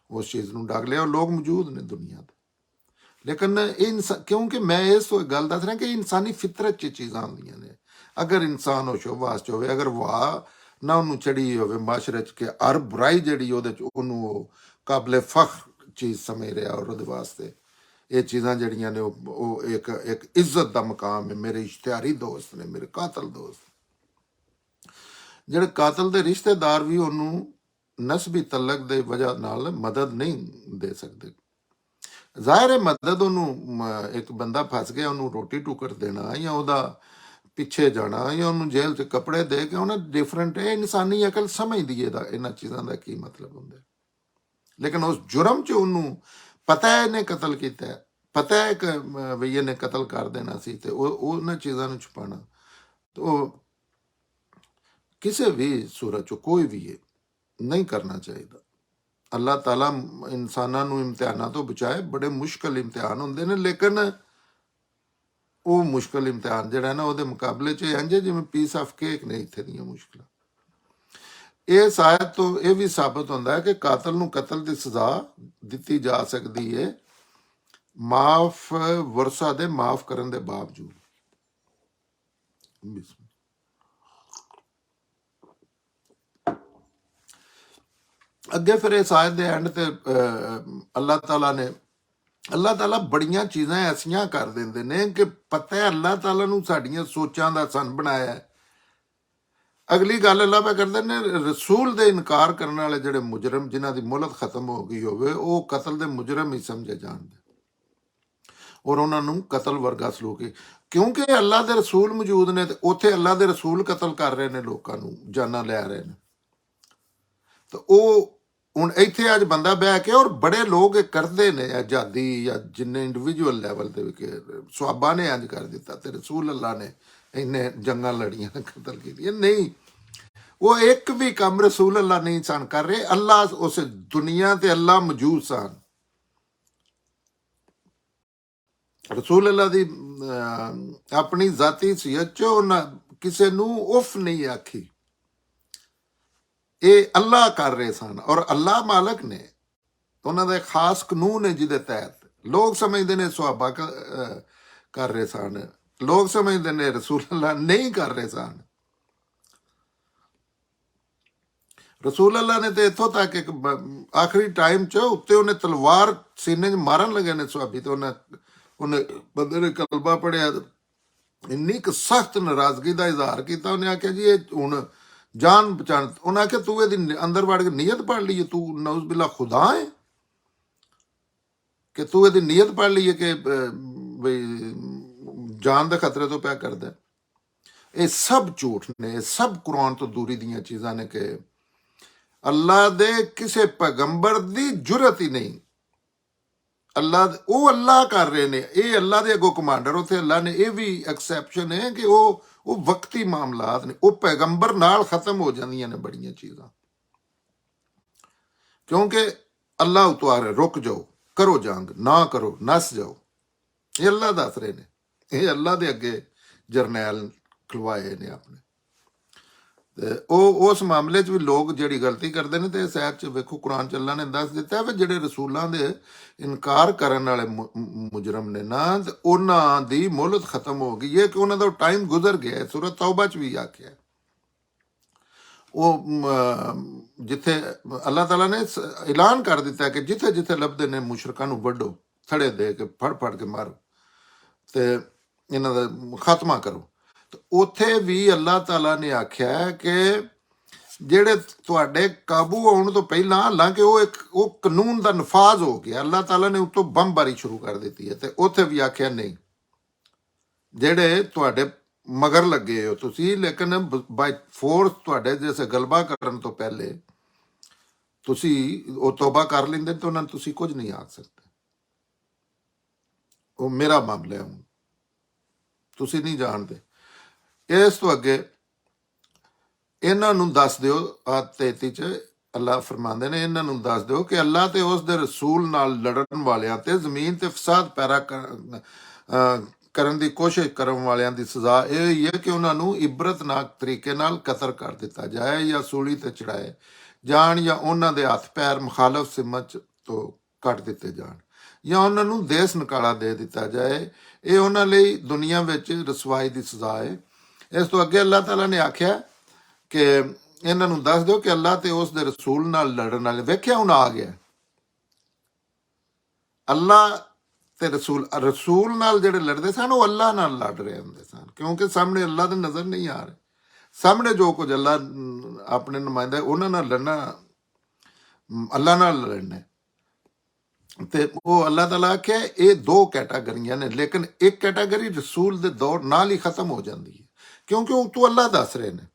ਉਸ ਚੀਜ਼ ਨੂੰ ਡੱਕ ਲਿਆ। ਲੋਕ ਮੌਜੂਦ ਨੇ ਦੁਨੀਆ ਤੇ, ਲੇਕਿਨ ਇਹ ਕਿਉਂਕਿ ਮੈਂ ਇਸ ਗੱਲ ਦੱਸ ਰਿਹਾ ਕਿ ਇਨਸਾਨੀ ਫਿਤਰਤ 'ਚ ਚੀਜ਼ਾਂ ਹੁੰਦੀਆਂ ਨੇ। ਅਗਰ ਇਨਸਾਨ ਉਹ ਸ਼ੋਭਾਸ 'ਚ ਹੋਵੇ, ਅਗਰ ਵਾਹ ਨਾ ਉਹਨੂੰ ਚੜੀ ਹੋਵੇ ਮਾਸ਼ਰੇ 'ਚ ਕਿ ਹਰ ਬੁਰਾਈ ਜਿਹੜੀ ਉਹਦੇ 'ਚ ਉਹਨੂੰ ਉਹ ਕਾਬਲੇ ਫਖਰ ਚੀਜ਼ ਸਮਝ ਰਿਹਾ, ਔਰ ਉਹਦੇ ਵਾਸਤੇ ਇਹ ਚੀਜ਼ਾਂ ਜਿਹੜੀਆਂ ਨੇ ਉਹ ਇੱਕ ਇੱਜ਼ਤ ਦਾ ਮਕਾਮ ਹੈ। ਮੇਰੇ ਇਸ਼ਤਿਹਾਰੀ ਦੋਸਤ ਨੇ, ਮੇਰੇ ਕਾਤਲ ਦੋਸਤ, ਜਿਹੜੇ ਕਾਤਲ ਦੇ ਰਿਸ਼ਤੇਦਾਰ ਵੀ ਉਹਨੂੰ ਨਸਬੀ ਤਲਕ ਦੇ ਵਜ੍ਹਾ ਨਾਲ ਮਦਦ ਨਹੀਂ ਦੇ ਸਕਦੇ। ਜ਼ਾਹਿਰ ਹੈ ਮਦਦ ਉਹਨੂੰ, ਇੱਕ ਬੰਦਾ ਫਸ ਗਿਆ, ਉਹਨੂੰ ਰੋਟੀ ਟੁਕੜ ਦੇਣਾ ਜਾਂ ਉਹਦਾ ਪਿੱਛੇ ਜਾਣਾ ਜਾਂ ਉਹਨੂੰ ਜੇਲ੍ਹ 'ਚ ਕੱਪੜੇ ਦੇ ਕੇ, ਉਹਨਾਂ ਡਿਫਰੈਂਟ ਹੈ। ਇਨਸਾਨੀ ਅਕਲ ਸਮਝਦੀ ਹੈ ਇਹਨਾਂ ਚੀਜ਼ਾਂ ਦਾ ਕੀ ਮਤਲਬ ਹੁੰਦਾ। ਲੇਕਿਨ ਉਸ ਜੁਰਮ 'ਚ ਉਹਨੂੰ ਪਤਾ ਹੈ ਇਹਨੇ ਕਤਲ ਕੀਤਾ, ਪਤਾ ਹੈ ਕਿ ਵੀ ਇਹਨੇ ਕਤਲ ਕਰ ਦੇਣਾ ਸੀ, ਤੇ ਉਹਨਾਂ ਚੀਜ਼ਾਂ ਨੂੰ ਛੁਪਾਉਣਾ ਤਾਂ ਕਿਸੇ ਵੀ ਸੂਰਤ 'ਚ ਕੋਈ ਵੀ ਇਹ ਨਹੀਂ ਕਰਨਾ ਚਾਹੀਦਾ। ਅੱਲਾਹ ਤਾਲਾ ਇਨਸਾਨਾਂ ਨੂੰ ਇਮਤਿਹਾਨਾਂ ਤੋਂ ਬਚਾਏ। ਬੜੇ ਮੁਸ਼ਕਲ ਇਮਤਿਹਾਨ ਹੁੰਦੇ ਨੇ, ਲੇਕਿਨ ਉਹ ਮੁਸ਼ਕਲ ਇਮਤਿਹਾਨ ਜਿਹੜਾ ਨਾ ਉਹਦੇ ਮੁਕਾਬਲੇ 'ਚ ਇੰਝ ਜਿਵੇਂ ਪੀਸ ਆਫ ਕੇਕ ਨੇ ਇੱਥੇ ਦੀਆਂ ਮੁਸ਼ਕਲਾਂ। ਇਸ ਆਇਤ ਤੋਂ ਇਹ ਵੀ ਸਾਬਤ ਹੁੰਦਾ ਹੈ ਕਿ ਕਾਤਲ ਨੂੰ ਕਤਲ ਦੀ ਸਜ਼ਾ ਦਿੱਤੀ ਜਾ ਸਕਦੀ ਹੈ ਮਾਫ ਵਰਸਾ ਦੇ ਮਾਫ ਕਰਨ ਦੇ ਬਾਵਜੂਦ। ਅੱਗੇ ਫਿਰ ਇਸ ਆਇਤ ਦੇ ਐਂਡ ਤੇ ਅੱਲਾਹ ਤਾਲਾ ਬੜੀਆਂ ਚੀਜ਼ਾਂ ਐਸੀਆਂ ਕਰ ਦਿੰਦੇ ਨੇ ਕਿ ਪਤਾ ਹੈ ਅੱਲਾਹ ਤਾਲਾ ਨੂੰ ਸਾਡੀਆਂ ਸੋਚਾਂ ਦਾ ਸਨ ਬਣਾਇਆ। ਅਗਲੀ ਗੱਲ ਅੱਲਾਹ ਪਾ ਕਰਦੇ ਨੇ, ਰਸੂਲ ਦੇ ਇਨਕਾਰ ਕਰਨ ਵਾਲੇ ਜਿਹੜੇ ਮੁਜਰਮ, ਜਿਨ੍ਹਾਂ ਦੀ ਮੁਹਲਤ ਖਤਮ ਹੋ ਗਈ ਹੋਵੇ, ਉਹ ਕਤਲ ਦੇ ਮੁਜਰਮ ਹੀ ਸਮਝੇ ਜਾਣਦੇ, ਔਰ ਉਹਨਾਂ ਨੂੰ ਕਤਲ ਵਰਗਾ ਸਲੂਕ ਹੀ। ਕਿਉਂਕਿ ਅੱਲਾਹ ਦੇ ਰਸੂਲ ਮੌਜੂਦ ਨੇ ਤੇ ਉੱਥੇ ਅੱਲਾਹ ਦੇ ਰਸੂਲ ਕਤਲ ਕਰ ਰਹੇ ਨੇ, ਲੋਕਾਂ ਨੂੰ ਜਾਨਾਂ ਲੈ ਰਹੇ ਨੇ। ਤੇ ਉਹ ਹੁਣ ਇੱਥੇ ਅੱਜ ਬੰਦਾ ਬਹਿ ਕੇ, ਔਰ ਬੜੇ ਲੋਕ ਇਹ ਕਰਦੇ ਨੇ, ਆਜ਼ਾਦੀ ਜਾਂ ਜਿੰਨੇ ਇੰਡੀਵਿਜੂਅਲ ਲੈਵਲ ਤੇ ਵੀ ਸੁਹਾਬਾ ਨੇ ਇੰਜ ਕਰ ਦਿੱਤਾ ਤੇ ਰਸੂਲ ਅੱਲਾਹ ਨੇ ਇੰਨੇ ਜੰਗਾਂ ਲੜੀਆਂ, ਕਤਲ ਕੀਤੀਆਂ। ਨਹੀਂ, ਉਹ ਇੱਕ ਵੀ ਕੰਮ ਰਸੂਲ ਅੱਲਾਹ ਨਹੀਂ ਸਨ ਕਰ ਰਹੇ। ਅੱਲਾਹ ਉਸ ਦੁਨੀਆ ਤੇ ਅੱਲਾਹ ਮੌਜੂਦ ਸਨ। ਰਸੂਲ ਅੱਲਾਹ ਦੀ ਆਪਣੀ ਜ਼ਾਤੀ ਸੀਅਤ 'ਚ ਉਹਨਾਂ ਕਿਸੇ ਨੂੰ ਉਫ ਨਹੀਂ ਆਖੀ। ਇਹ ਅੱਲਾਹ ਕਰ ਰਹੇ ਸਨ, ਔਰ ਅੱਲਾਹ ਮਾਲਕ ਨੇ, ਉਹਨਾਂ ਦਾ ਇੱਕ ਖਾਸ ਕਾਨੂੰਨ ਹੈ ਜਿਹਦੇ ਤਹਿਤ ਲੋਕ ਸਮਝਦੇ ਨੇ ਸੁਹਾਬਾ ਕਰ ਰਹੇ ਸਨ, ਲੋਕ ਸਮਝਦੇ ਨੇ ਰਸੂਲ ਅੱਲਾਹ ਨਹੀਂ ਕਰ ਰਹੇ ਸਨ। ਰਸੂਲ ਅੱਲਾਹ ਨੇ ਤੇ ਇੱਥੋਂ ਤੱਕ ਇੱਕ ਆਖਰੀ ਟਾਈਮ 'ਚ ਉੱਤੇ ਉਹਨੇ ਤਲਵਾਰ ਸੀਨੇ 'ਚ ਮਾਰਨ ਲੱਗੇ ਨੇ ਸੁਹਾਬੀ, ਤੇ ਉਹਨੇ ਬੰਦੇ ਨੇ ਕਲਮਾ ਪੜਿਆ, ਇੰਨੀ ਕੁ ਸਖਤ ਨਾਰਾਜ਼ਗੀ ਦਾ ਇਜ਼ਹਾਰ ਕੀਤਾ। ਉਹਨੇ ਆਖਿਆ ਜੀ ਇਹ ਹੁਣ ਜਾਨ ਬਚਾਣ, ਉਹਨਾਂ ਆਖਿਆ ਤੂੰ ਇਹਦੀ ਅੰਦਰ ਵੜ ਕੇ ਨੀਅਤ ਪੜ ਲਈ, ਤੂੰ ਨਊਜ਼ ਬਿਲਾ ਖੁਦਾ ਹੈ ਕਿ ਤੂੰ ਇਹਦੀ ਨੀਅਤ ਪੜ ਲਈ ਕਿ ਬਈ ਜਾਨ ਦੇ ਖਤਰੇ ਤੋਂ ਪਿਆ ਕਰਦਾ। ਇਹ ਸਭ ਝੂਠ ਨੇ, ਇਹ ਸਭ ਕੁਰਾਨ ਤੋਂ ਦੂਰੀ ਦੀਆਂ ਚੀਜ਼ਾਂ ਨੇ ਕਿ ਅੱਲਾਹ ਦੇ ਕਿਸੇ ਪੈਗੰਬਰ ਦੀ ਜੁਰਤ ਹੀ ਨਹੀਂ ਉਹ ਅੱਲਾ ਕਰ ਰਹੇ ਨੇ, ਇਹ ਅੱਲਾ ਦੇ ਅੱਗੋਂ ਕਮਾਂਡਰ, ਉੱਥੇ ਅੱਲਾ ਨੇ ਇਹ ਵੀ ਐਕਸੈਪਸ਼ਨ ਹੈ ਕਿ ਉਹ ਵਕਤੀ ਮਾਮਲਾਤ ਨੇ, ਉਹ ਪੈਗੰਬਰ ਨਾਲ ਖਤਮ ਹੋ ਜਾਂਦੀਆਂ ਨੇ ਬੜੀਆਂ ਚੀਜ਼ਾਂ, ਕਿਉਂਕਿ ਅੱਲਾ ਉਤਾਰੇ ਰੁਕ ਜਾਓ, ਕਰੋ ਜੰਗ, ਨਾ ਕਰੋ ਨਸ ਜਾਓ। ਇਹ ਅੱਲਾ ਦੱਸ ਰਹੇ ਨੇ, ਇਹ ਅੱਲਾ ਦੇ ਅੱਗੇ ਜਰਨੈਲ ਖਲਵਾਏ ਨੇ ਆਪਣੇ। ਤੇ ਉਹ ਉਸ ਮਾਮਲੇ 'ਚ ਵੀ ਲੋਕ ਜਿਹੜੀ ਗਲਤੀ ਕਰਦੇ ਨੇ, ਤੇ ਇਸ ਐਪ 'ਚ ਵੇਖੋ ਕੁਰਾਨ 'ਚ ਅੱਲਾ ਨੇ ਦੱਸ ਦਿੱਤਾ ਵੀ ਜਿਹੜੇ ਰਸੂਲਾਂ ਦੇ ਇਨਕਾਰ ਕਰਨ ਵਾਲੇ ਮੁਜਰਮ ਨੇ ਨਾ, ਤੇ ਉਹਨਾਂ ਦੀ ਮੁਹਲਤ ਖਤਮ ਹੋ ਗਈ ਹੈ, ਕਿ ਉਹਨਾਂ ਦਾ ਟਾਈਮ ਗੁਜ਼ਰ ਗਿਆ। ਸੂਰਤ ਤੌਬਾ 'ਚ ਵੀ ਆਖਿਆ, ਉਹ ਜਿੱਥੇ ਅੱਲਾਹ ਤਾਲਾ ਨੇ ਐਲਾਨ ਕਰ ਦਿੱਤਾ ਕਿ ਜਿੱਥੇ ਜਿੱਥੇ ਲੱਭਦੇ ਨੇ ਮੁਸ਼ਰਕਾਂ ਨੂੰ ਵੱਢੋ, ਥੜੇ ਦੇ ਕੇ ਫੜ ਫੜ ਕੇ ਮਾਰੋ ਤੇ ਇਹਨਾਂ ਦਾ ਖਾਤਮਾ ਕਰੋ। ਤੇ ਉੱਥੇ ਵੀ ਅੱਲਾਹ ਤਾਲਾ ਨੇ ਆਖਿਆ ਕਿ ਜਿਹੜੇ ਤੁਹਾਡੇ ਕਾਬੂ ਆਉਣ ਤੋਂ ਪਹਿਲਾਂ, ਹਾਲਾਂਕਿ ਉਹ ਕਾਨੂੰਨ ਦਾ ਨਫਾਜ਼ ਹੋ ਗਿਆ, ਅੱਲਾਹ ਤਾਲਾ ਨੇ ਉੱਤੋਂ ਬੰਬਾਰੀ ਸ਼ੁਰੂ ਕਰ ਦਿੱਤੀ ਹੈ। ਤੇ ਉੱਥੇ ਵੀ ਆਖਿਆ ਨਹੀਂ, ਜਿਹੜੇ ਤੁਹਾਡੇ ਮਗਰ ਲੱਗੇ ਹੋ ਤੁਸੀਂ, ਲੇਕਿਨ ਬਾਈ ਫੋਰਸ ਤੁਹਾਡੇ ਜੈਸੇ ਗਲਬਾ ਕਰਨ ਤੋਂ ਪਹਿਲੇ ਤੁਸੀਂ ਉਹ ਤੋਬਾ ਕਰ ਲੈਂਦੇ ਤਾਂ ਉਹਨਾਂ ਨੂੰ ਤੁਸੀਂ ਕੁਝ ਨਹੀਂ ਆਖ ਸਕਦੇ। ਉਹ ਮੇਰਾ ਮਾਮਲਾ ਹੈ, ਹੁਣ ਤੁਸੀਂ ਨਹੀਂ ਜਾਣਦੇ। ਇਸ ਤੋਂ ਅੱਗੇ ਇਹਨਾਂ ਨੂੰ ਦੱਸ ਦਿਓ, ਆ 33 'ਚ ਅੱਲਾ ਫਰਮਾਉਂਦੇ ਨੇ, ਇਹਨਾਂ ਨੂੰ ਦੱਸ ਦਿਓ ਕਿ ਅੱਲਾ ਤੇ ਉਸ ਦੇ ਰਸੂਲ ਨਾਲ ਲੜਨ ਵਾਲਿਆਂ ਤੇ ਜ਼ਮੀਨ ਤੇ ਫਸਾਦ ਪੈਦਾ ਕਰਨ ਦੀ ਕੋਸ਼ਿਸ਼ ਕਰਨ ਵਾਲਿਆਂ ਦੀ ਸਜ਼ਾ ਇਹ ਹੀ ਹੈ ਕਿ ਉਹਨਾਂ ਨੂੰ ਇਬਰਤਨਾਕ ਤਰੀਕੇ ਨਾਲ ਕਤਲ ਕਰ ਦਿੱਤਾ ਜਾਏ, ਜਾਂ ਸੂਲੀ ਤੇ ਚੜਾਏ ਜਾਣ, ਜਾਂ ਉਹਨਾਂ ਦੇ ਹੱਥ ਪੈਰ ਮੁਖਾਲਫ ਸਿਮਤ ਤੋਂ ਕੱਟ ਦਿੱਤੇ ਜਾਣ, ਜਾਂ ਉਹਨਾਂ ਨੂੰ ਦੇਸ ਨਿਕਾਲਾ ਦੇ ਦਿੱਤਾ ਜਾਏ। ਇਹ ਉਹਨਾਂ ਲਈ ਦੁਨੀਆ ਵਿੱਚ ਰਸਵਾਈ ਦੀ ਸਜ਼ਾ ਹੈ। ਇਸ ਤੋਂ ਅੱਗੇ ਅੱਲਾਹ ਤਾਲਾ ਨੇ ਆਖਿਆ ਕਿ ਇਹਨਾਂ ਨੂੰ ਦੱਸ ਦਿਓ ਕਿ ਅੱਲਾ ਤੇ ਉਸ ਦੇ ਰਸੂਲ ਨਾਲ ਲੜਨ ਵਾਲੇ, ਵੇਖਿਆ ਹੁਣ ਆ ਗਿਆ ਅੱਲਾ ਤੇ ਰਸੂਲ ਨਾਲ ਜਿਹੜੇ ਲੜਦੇ ਸਨ, ਉਹ ਅੱਲਾ ਨਾਲ ਲੜ ਰਹੇ ਹੁੰਦੇ ਸਨ, ਕਿਉਂਕਿ ਸਾਹਮਣੇ ਅੱਲਾ ਦੇ ਨਜ਼ਰ ਨਹੀਂ ਆ ਰਹੇ। ਸਾਹਮਣੇ ਜੋ ਕੁਝ ਅੱਲਾ ਆਪਣੇ ਨੁਮਾਇੰਦਾ ਉਹਨਾਂ ਨਾਲ ਲੜਨਾ, ਅੱਲਾ ਨਾਲ ਲੜਨਾ। ਤੇ ਉਹ ਅੱਲਾਹ ਤਾਲਾ ਆਖਿਆ ਇਹ ਦੋ ਕੈਟਾਗਰੀਆਂ ਨੇ, ਲੇਕਿਨ ਇੱਕ ਕੈਟਾਗਰੀ ਰਸੂਲ ਦੇ ਦੌਰ ਨਾਲ ਹੀ ਖਤਮ ਹੋ ਜਾਂਦੀ ਹੈ, ਕਿਉਂਕਿ ਉਹ ਤੋਂ ਅੱਲਾ ਦੱਸ ਰਹੇ ਨੇ।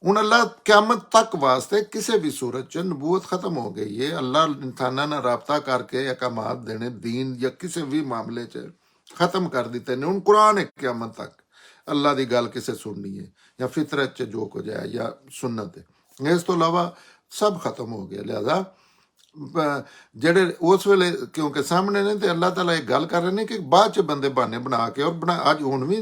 ਹੁਣ ਅੱਲਾਹ ਕਿਆਮਤ ਤੱਕ ਵਾਸਤੇ ਕਿਸੇ ਵੀ ਸੂਰਤ 'ਚ ਨਬੂਵਤ ਖਤਮ ਹੋ ਗਈ ਹੈ। ਅੱਲਾਹ ਇਨਸਾਨਾਂ ਨਾਲ ਰਾਬਤਾ ਕਰਕੇ ਅਹਿਕਾਮਾਤ ਦੇਣੇ ਦੀਨ ਜਾਂ ਕਿਸੇ ਵੀ ਮਾਮਲੇ 'ਚ ਖਤਮ ਕਰ ਦਿੱਤੇ ਨੇ। ਹੁਣ ਕੁਰਾਨ ਹੈ, ਕਿਆਮਤ ਤੱਕ ਅੱਲਾਹ ਦੀ ਗੱਲ ਕਿਸੇ ਸੁਣਨੀ ਹੈ, ਜਾਂ ਫਿਤਰਤ 'ਚ ਜੋ ਕੁਝ ਹੈ, ਜਾਂ ਸੁਨਨਤ ਹੈ। ਇਸ ਤੋਂ ਇਲਾਵਾ ਸਭ ਖਤਮ ਹੋ ਗਿਆ। ਲਿਹਾਜ਼ਾ ਜਿਹੜੇ ਉਸ ਵੇਲੇ ਕਿਉਂਕਿ ਸਾਹਮਣੇ ਨੇ, ਤੇ ਅੱਲਾਹ ਤਾਲਾ ਇਹ ਗੱਲ ਕਰ ਰਹੇ ਨੇ ਕਿ ਬਾਅਦ 'ਚ ਬੰਦੇ ਬਹਾਨੇ ਬਣਾ ਕੇ, ਔਰ ਅੱਜ ਹੁਣ ਵੀ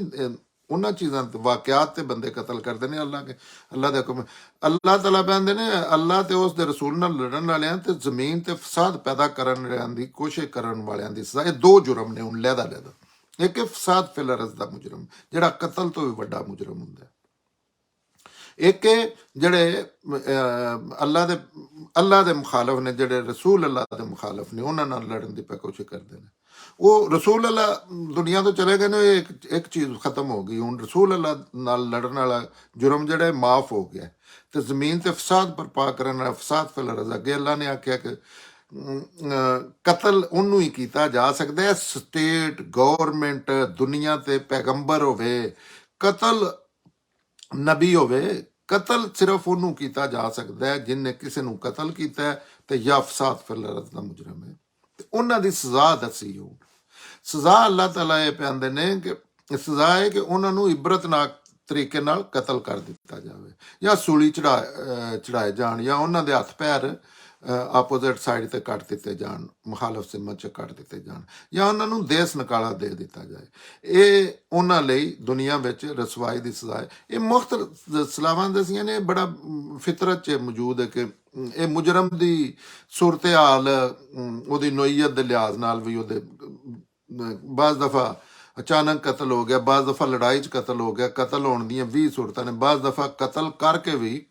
ਉਹਨਾਂ ਚੀਜ਼ਾਂ ਤੇ ਵਾਕਿਆਤ ਤੇ ਬੰਦੇ ਕਤਲ ਕਰਦੇ ਨੇ ਅੱਲਾ ਦੇ ਹੁਕਮ। ਅੱਲਾਹ ਤਾਲਾ ਕਹਿੰਦੇ ਨੇ ਅੱਲਾ ਤੇ ਉਸ ਦੇ ਰਸੂਲ ਨਾਲ ਲੜਨ ਵਾਲਿਆਂ ਤੇ ਜ਼ਮੀਨ ਤੇ ਫਸਾਦ ਪੈਦਾ ਕਰਨ ਵਾਲਿਆਂ ਦੀ ਕੋਸ਼ਿਸ਼ ਕਰਨ ਵਾਲਿਆਂ ਦੀ ਸਜ਼ਾ। ਇਹ ਦੋ ਜੁਰਮ ਨੇ ਹੁਣ ਲਹਿਦਾ। ਇੱਕ ਫਸਾਦ ਫਿਲ ਅਰਜ਼ ਦਾ ਮੁਜਰਮ, ਜਿਹੜਾ ਕਤਲ ਤੋਂ ਵੀ ਵੱਡਾ ਮੁਜਰਮ ਹੁੰਦਾ। ਇੱਕ ਜਿਹੜੇ ਅੱਲਾ ਦੇ ਮੁਖਾਲਫ ਨੇ, ਜਿਹੜੇ ਰਸੂਲ ਅੱਲਾ ਦੇ ਮੁਖਾਲਫ ਨੇ, ਉਹਨਾਂ ਨਾਲ ਲੜਨ ਦੀ ਕੋਸ਼ਿਸ਼ ਕਰਦੇ ਨੇ। ਉਹ ਰਸੂਲ ਅੱਲਾ ਦੁਨੀਆ ਤੋਂ ਚਲੇ ਗਏ ਨੇ, ਇੱਕ ਚੀਜ਼ ਖਤਮ ਹੋ ਗਈ। ਹੁਣ ਰਸੂਲ ਅੱਲਾ ਨਾਲ ਲੜਨ ਵਾਲਾ ਜੁਰਮ ਜਿਹੜਾ ਮਾਫ ਹੋ ਗਿਆ, ਤੇ ਜ਼ਮੀਨ ਤੇ ਫਸਾਦ ਬਰਪਾ ਕਰਨ ਵਾਲਾ ਫਸਾਦ ਫਿਲ ਅਰਜ਼। ਅੱਗੇ ਅੱਲਾ ਨੇ ਆਖਿਆ ਕਿ ਕਤਲ ਉਹਨੂੰ ਹੀ ਕੀਤਾ ਜਾ ਸਕਦਾ ਹੈ, ਸਟੇਟ ਗੌਰਮੈਂਟ ਦੁਨੀਆ ਤੇ ਪੈਗੰਬਰ ਹੋਵੇ, ਕਤਲ ਨਬੀ ਹੋਵੇ, ਕਤਲ ਸਿਰਫ ਉਹਨੂੰ ਕੀਤਾ ਜਾ ਸਕਦਾ ਹੈ ਜਿਹਨੇ ਕਿਸੇ ਨੂੰ ਕਤਲ ਕੀਤਾ ਹੈ ਤੇ ਜਾਂ ਫਸਾਦ ਫਿਲ ਅਰਜ਼ ਦਾ ਮੁਜਰਮ ਹੈ। ਤੇ ਉਹਨਾਂ ਦੀ ਸਜ਼ਾ ਦੱਸੀ। ਉਹ ਸਜ਼ਾ ਅੱਲਾਹ ਤਾਲਾ ਇਹ ਕਹਿੰਦੇ ਨੇ ਕਿ ਸਜ਼ਾ ਹੈ ਕਿ ਉਹਨਾਂ ਨੂੰ ਇਬਰਤਨਾਕ ਤਰੀਕੇ ਨਾਲ ਕਤਲ ਕਰ ਦਿੱਤਾ ਜਾਵੇ, ਜਾਂ ਸੂਲੀ ਚੜਾਏ ਜਾਣ, ਜਾਂ ਉਹਨਾਂ ਦੇ ਹੱਥ ਪੈਰ ਆਪੋਜ਼ਿਟ ਸਾਈਡ ਤੇ ਕੱਟ ਦਿੱਤੇ ਜਾਣ, ਮੁਖਾਲਫ ਸਿਮਤ 'ਚ ਕੱਟ ਦਿੱਤੇ ਜਾਣ, ਜਾਂ ਉਹਨਾਂ ਨੂੰ ਦੇਸ ਨਿਕਾਲਾ ਦੇ ਦਿੱਤਾ ਜਾਏ। ਇਹ ਉਹਨਾਂ ਲਈ ਦੁਨੀਆ ਵਿੱਚ ਰਸਵਾਈ ਦੀ ਸਜ਼ਾ ਹੈ। ਇਹ ਮੁਖਤਲਿਫ ਸਲਾਵਾਂ ਦਸੀਆਂ ਨੇ, ਬੜਾ ਫਿਤਰਤ 'ਚ ਮੌਜੂਦ ਹੈ ਕਿ ਇਹ ਮੁਜਰਮ ਦੀ ਸੂਰਤ ਹਾਲ ਉਹਦੀ ਨੋਈਅਤ ਦੇ ਲਿਹਾਜ਼ ਨਾਲ ਵੀ ਉਹਦੇ ਬਾਜ਼ ਦਫਾ ਅਚਾਨਕ ਕਤਲ ਹੋ ਗਿਆ, ਬਾਜ਼ ਦਫਾ ਲੜਾਈ 'ਚ ਕਤਲ ਹੋ ਗਿਆ। ਕਤਲ ਹੋਣ ਦੀਆਂ 20 ਸੂਰਤਾਂ ਨੇ। ਬਾਜ਼ ਦਫਾ ਕਤਲ ਕਰਕੇ ਵੀ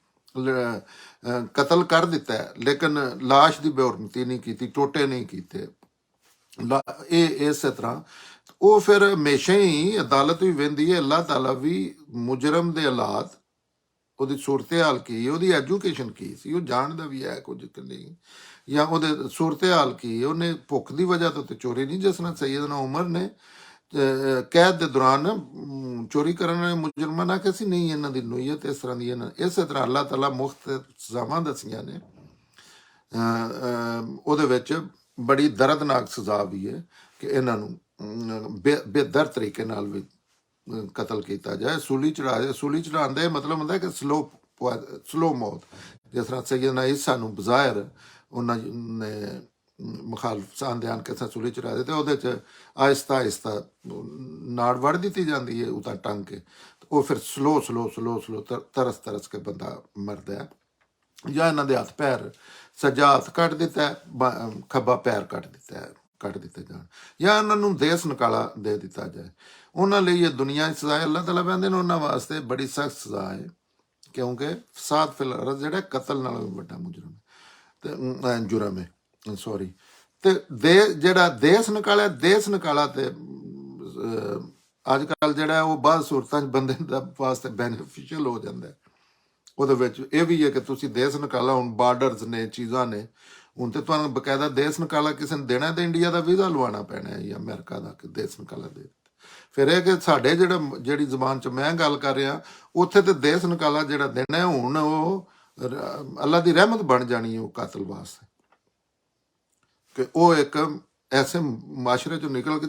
ਕਤਲ ਕਰ ਦਿੱਤਾ ਹੈ, ਲੇਕਿਨ ਲਾਸ਼ ਦੀ ਬੇਹਰਮਤੀ ਨਹੀਂ ਕੀਤੀ, ਟੋਟੇ ਨਹੀਂ ਕੀਤੇ। ਇਹ ਇਸੇ ਤਰ੍ਹਾਂ ਉਹ ਫਿਰ ਹਮੇਸ਼ਾ ਹੀ ਅਦਾਲਤ ਵੀ ਵਹਿੰਦੀ ਹੈ। ਅੱਲਾਹ ਤਾਲਾ ਵੀ ਮੁਜਰਮ ਦੇ ਹਾਲਾਤ, ਉਹਦੀ ਸੂਰਤ ਹਾਲ ਕੀ, ਉਹਦੀ ਐਜੂਕੇਸ਼ਨ ਕੀ ਸੀ, ਉਹ ਜਾਣਦਾ ਵੀ ਹੈ ਕੁਝ ਕਿ ਨਹੀਂ, ਜਾਂ ਉਹਦੇ ਸੂਰਤ ਹਾਲ ਕੀ। ਉਹਨੇ ਭੁੱਖ ਦੀ ਵਜ੍ਹਾ ਤੋਂ ਤੇ ਚੋਰੀ ਨਹੀਂ, ਜਿਸ ਨਾਲ ਸੈਯਦਨਾ ਉਮਰ ਨੇ ਕੈਦ ਦੇ ਦੌਰਾਨ ਚੋਰੀ ਕਰਨ ਵਾਲੇ ਮੁਜਰਮਾਂ ਨਾਲ ਕਿ ਸੀ ਨਹੀਂ, ਇਹਨਾਂ ਦੀ ਨੋਈਅਤ ਇਸ ਤਰ੍ਹਾਂ ਦੀ। ਇਸੇ ਤਰ੍ਹਾਂ ਅੱਲਾਹ ਤਾਲਾ ਮੁਖਤਲਿਫ ਸਜ਼ਾਵਾਂ ਦੱਸੀਆਂ ਨੇ ਉਹਦੇ ਵਿੱਚ ਬੜੀ ਦਰਦਨਾਕ ਸਜ਼ਾ ਵੀ ਹੈ ਕਿ ਇਹਨਾਂ ਨੂੰ ਬੇਦਰ ਤਰੀਕੇ ਨਾਲ ਵੀ ਕਤਲ ਕੀਤਾ ਜਾਏ, ਸੂਲੀ ਚੜਾ ਜਾਏ। ਸੂਲੀ ਚੜਾਉਣ ਦਾ ਇਹ ਮਤਲਬ ਹੁੰਦਾ ਕਿ ਸਲੋ ਮੌਤ। ਜਿਸ ਤਰ੍ਹਾਂ ਸੈਯਦਨਾ ਈਸਾ ਨੂੰ ਬਜ਼ਾਹਿਰ ਉਹਨਾਂ ਨੇ ਮੁਖਾਲਫ ਸਾਂਦਿਆਨ ਕੇ ਸੂਲੀ ਚੜਾ ਦੇ, ਤੇ ਉਹਦੇ 'ਚ ਆਹਿਸਤਾ ਆਹਿਸਤਾ ਨਾੜ ਵੜ ਦਿੱਤੀ ਜਾਂਦੀ ਹੈ ਉਤਾਂ ਟੰਗ ਕੇ, ਉਹ ਫਿਰ ਸਲੋ ਤਰਸ ਤਰਸ ਕੇ ਬੰਦਾ ਮਰਦਾ ਹੈ। ਜਾਂ ਇਹਨਾਂ ਦੇ ਹੱਥ ਪੈਰ, ਸੱਜਾ ਹੱਥ ਕੱਟ ਦਿੱਤਾ ਹੈ, ਖੱਬਾ ਪੈਰ ਕੱਟ ਦਿੱਤੇ ਜਾਣ, ਜਾਂ ਉਹਨਾਂ ਨੂੰ ਦੇਸ ਨਿਕਾਲਾ ਦੇ ਦਿੱਤਾ ਜਾਏ। ਉਹਨਾਂ ਲਈ ਇਹ ਦੁਨੀਆ ਦੀ ਸਜ਼ਾ ਹੈ। ਅੱਲਾਹ ਤਾਲਾ ਕਹਿੰਦੇ ਨੇ ਉਹਨਾਂ ਵਾਸਤੇ ਬੜੀ ਸਖਤ ਸਜ਼ਾ ਹੈ, ਕਿਉਂਕਿ ਫਸਾਦ ਫਿਲ ਅਰਜ਼ ਜਿਹੜਾ ਕਤਲ ਨਾਲੋਂ ਵੀ ਵੱਡਾ ਮੁਜਰਮ ਤੇ ਜੁਰਮ ਹੈ, ਸੌਰੀ। ਤੇ ਜਿਹੜਾ ਦੇਸ ਨਿਕਾਲਾ ਤੇ ਅੱਜ ਕੱਲ੍ਹ ਜਿਹੜਾ ਉਹ ਬਾਅਦ ਸੂਰਤਾਂ 'ਚ ਬੰਦੇ ਦਾ ਵਾਸਤੇ ਬੈਨੀਫਿਸ਼ੀਅਲ ਹੋ ਜਾਂਦਾ ਹੈ। ਉਹਦੇ ਵਿੱਚ ਇਹ ਵੀ ਹੈ ਕਿ ਤੁਸੀਂ ਦੇਸ ਨਿਕਾਲਾ, ਹੁਣ ਬਾਰਡਰਸ ਨੇ, ਚੀਜ਼ਾਂ ਨੇ, ਹੁਣ ਤੇ ਤੁਹਾਨੂੰ ਬਕਾਇਦਾ ਦੇਸ ਨਿਕਾਲਾ ਕਿਸੇ ਨੂੰ ਦੇਣਾ ਤੇ ਇੰਡੀਆ ਦਾ ਵੀਜ਼ਾ ਲਵਾਉਣਾ ਪੈਣਾ ਹੈ ਜਾਂ ਅਮਰੀਕਾ ਦਾ, ਕਿ ਦੇਸ ਨਿਕਾਲਾ ਦੇ। ਫਿਰ ਇਹ ਕਿ ਸਾਡੇ ਜਿਹੜੀ ਜ਼ਬਾਨ 'ਚ ਮੈਂ ਗੱਲ ਕਰ ਰਿਹਾ, ਉੱਥੇ ਤੇ ਦੇਸ ਨਿਕਾਲਾ ਜਿਹੜਾ ਦੇਣਾ ਹੈ, ਹੁਣ ਉਹ ਅੱਲਾ ਦੀ ਰਹਿਮਤ ਬਣ ਜਾਣੀ ਹੈ ਉਹ ਕਾਤਲ ਵਾਸਤੇ, ਕਿ ਉਹ ਇੱਕ ਐਸੇ ਮਾਸ਼ਰੇ 'ਚੋਂ ਨਿਕਲ ਕੇ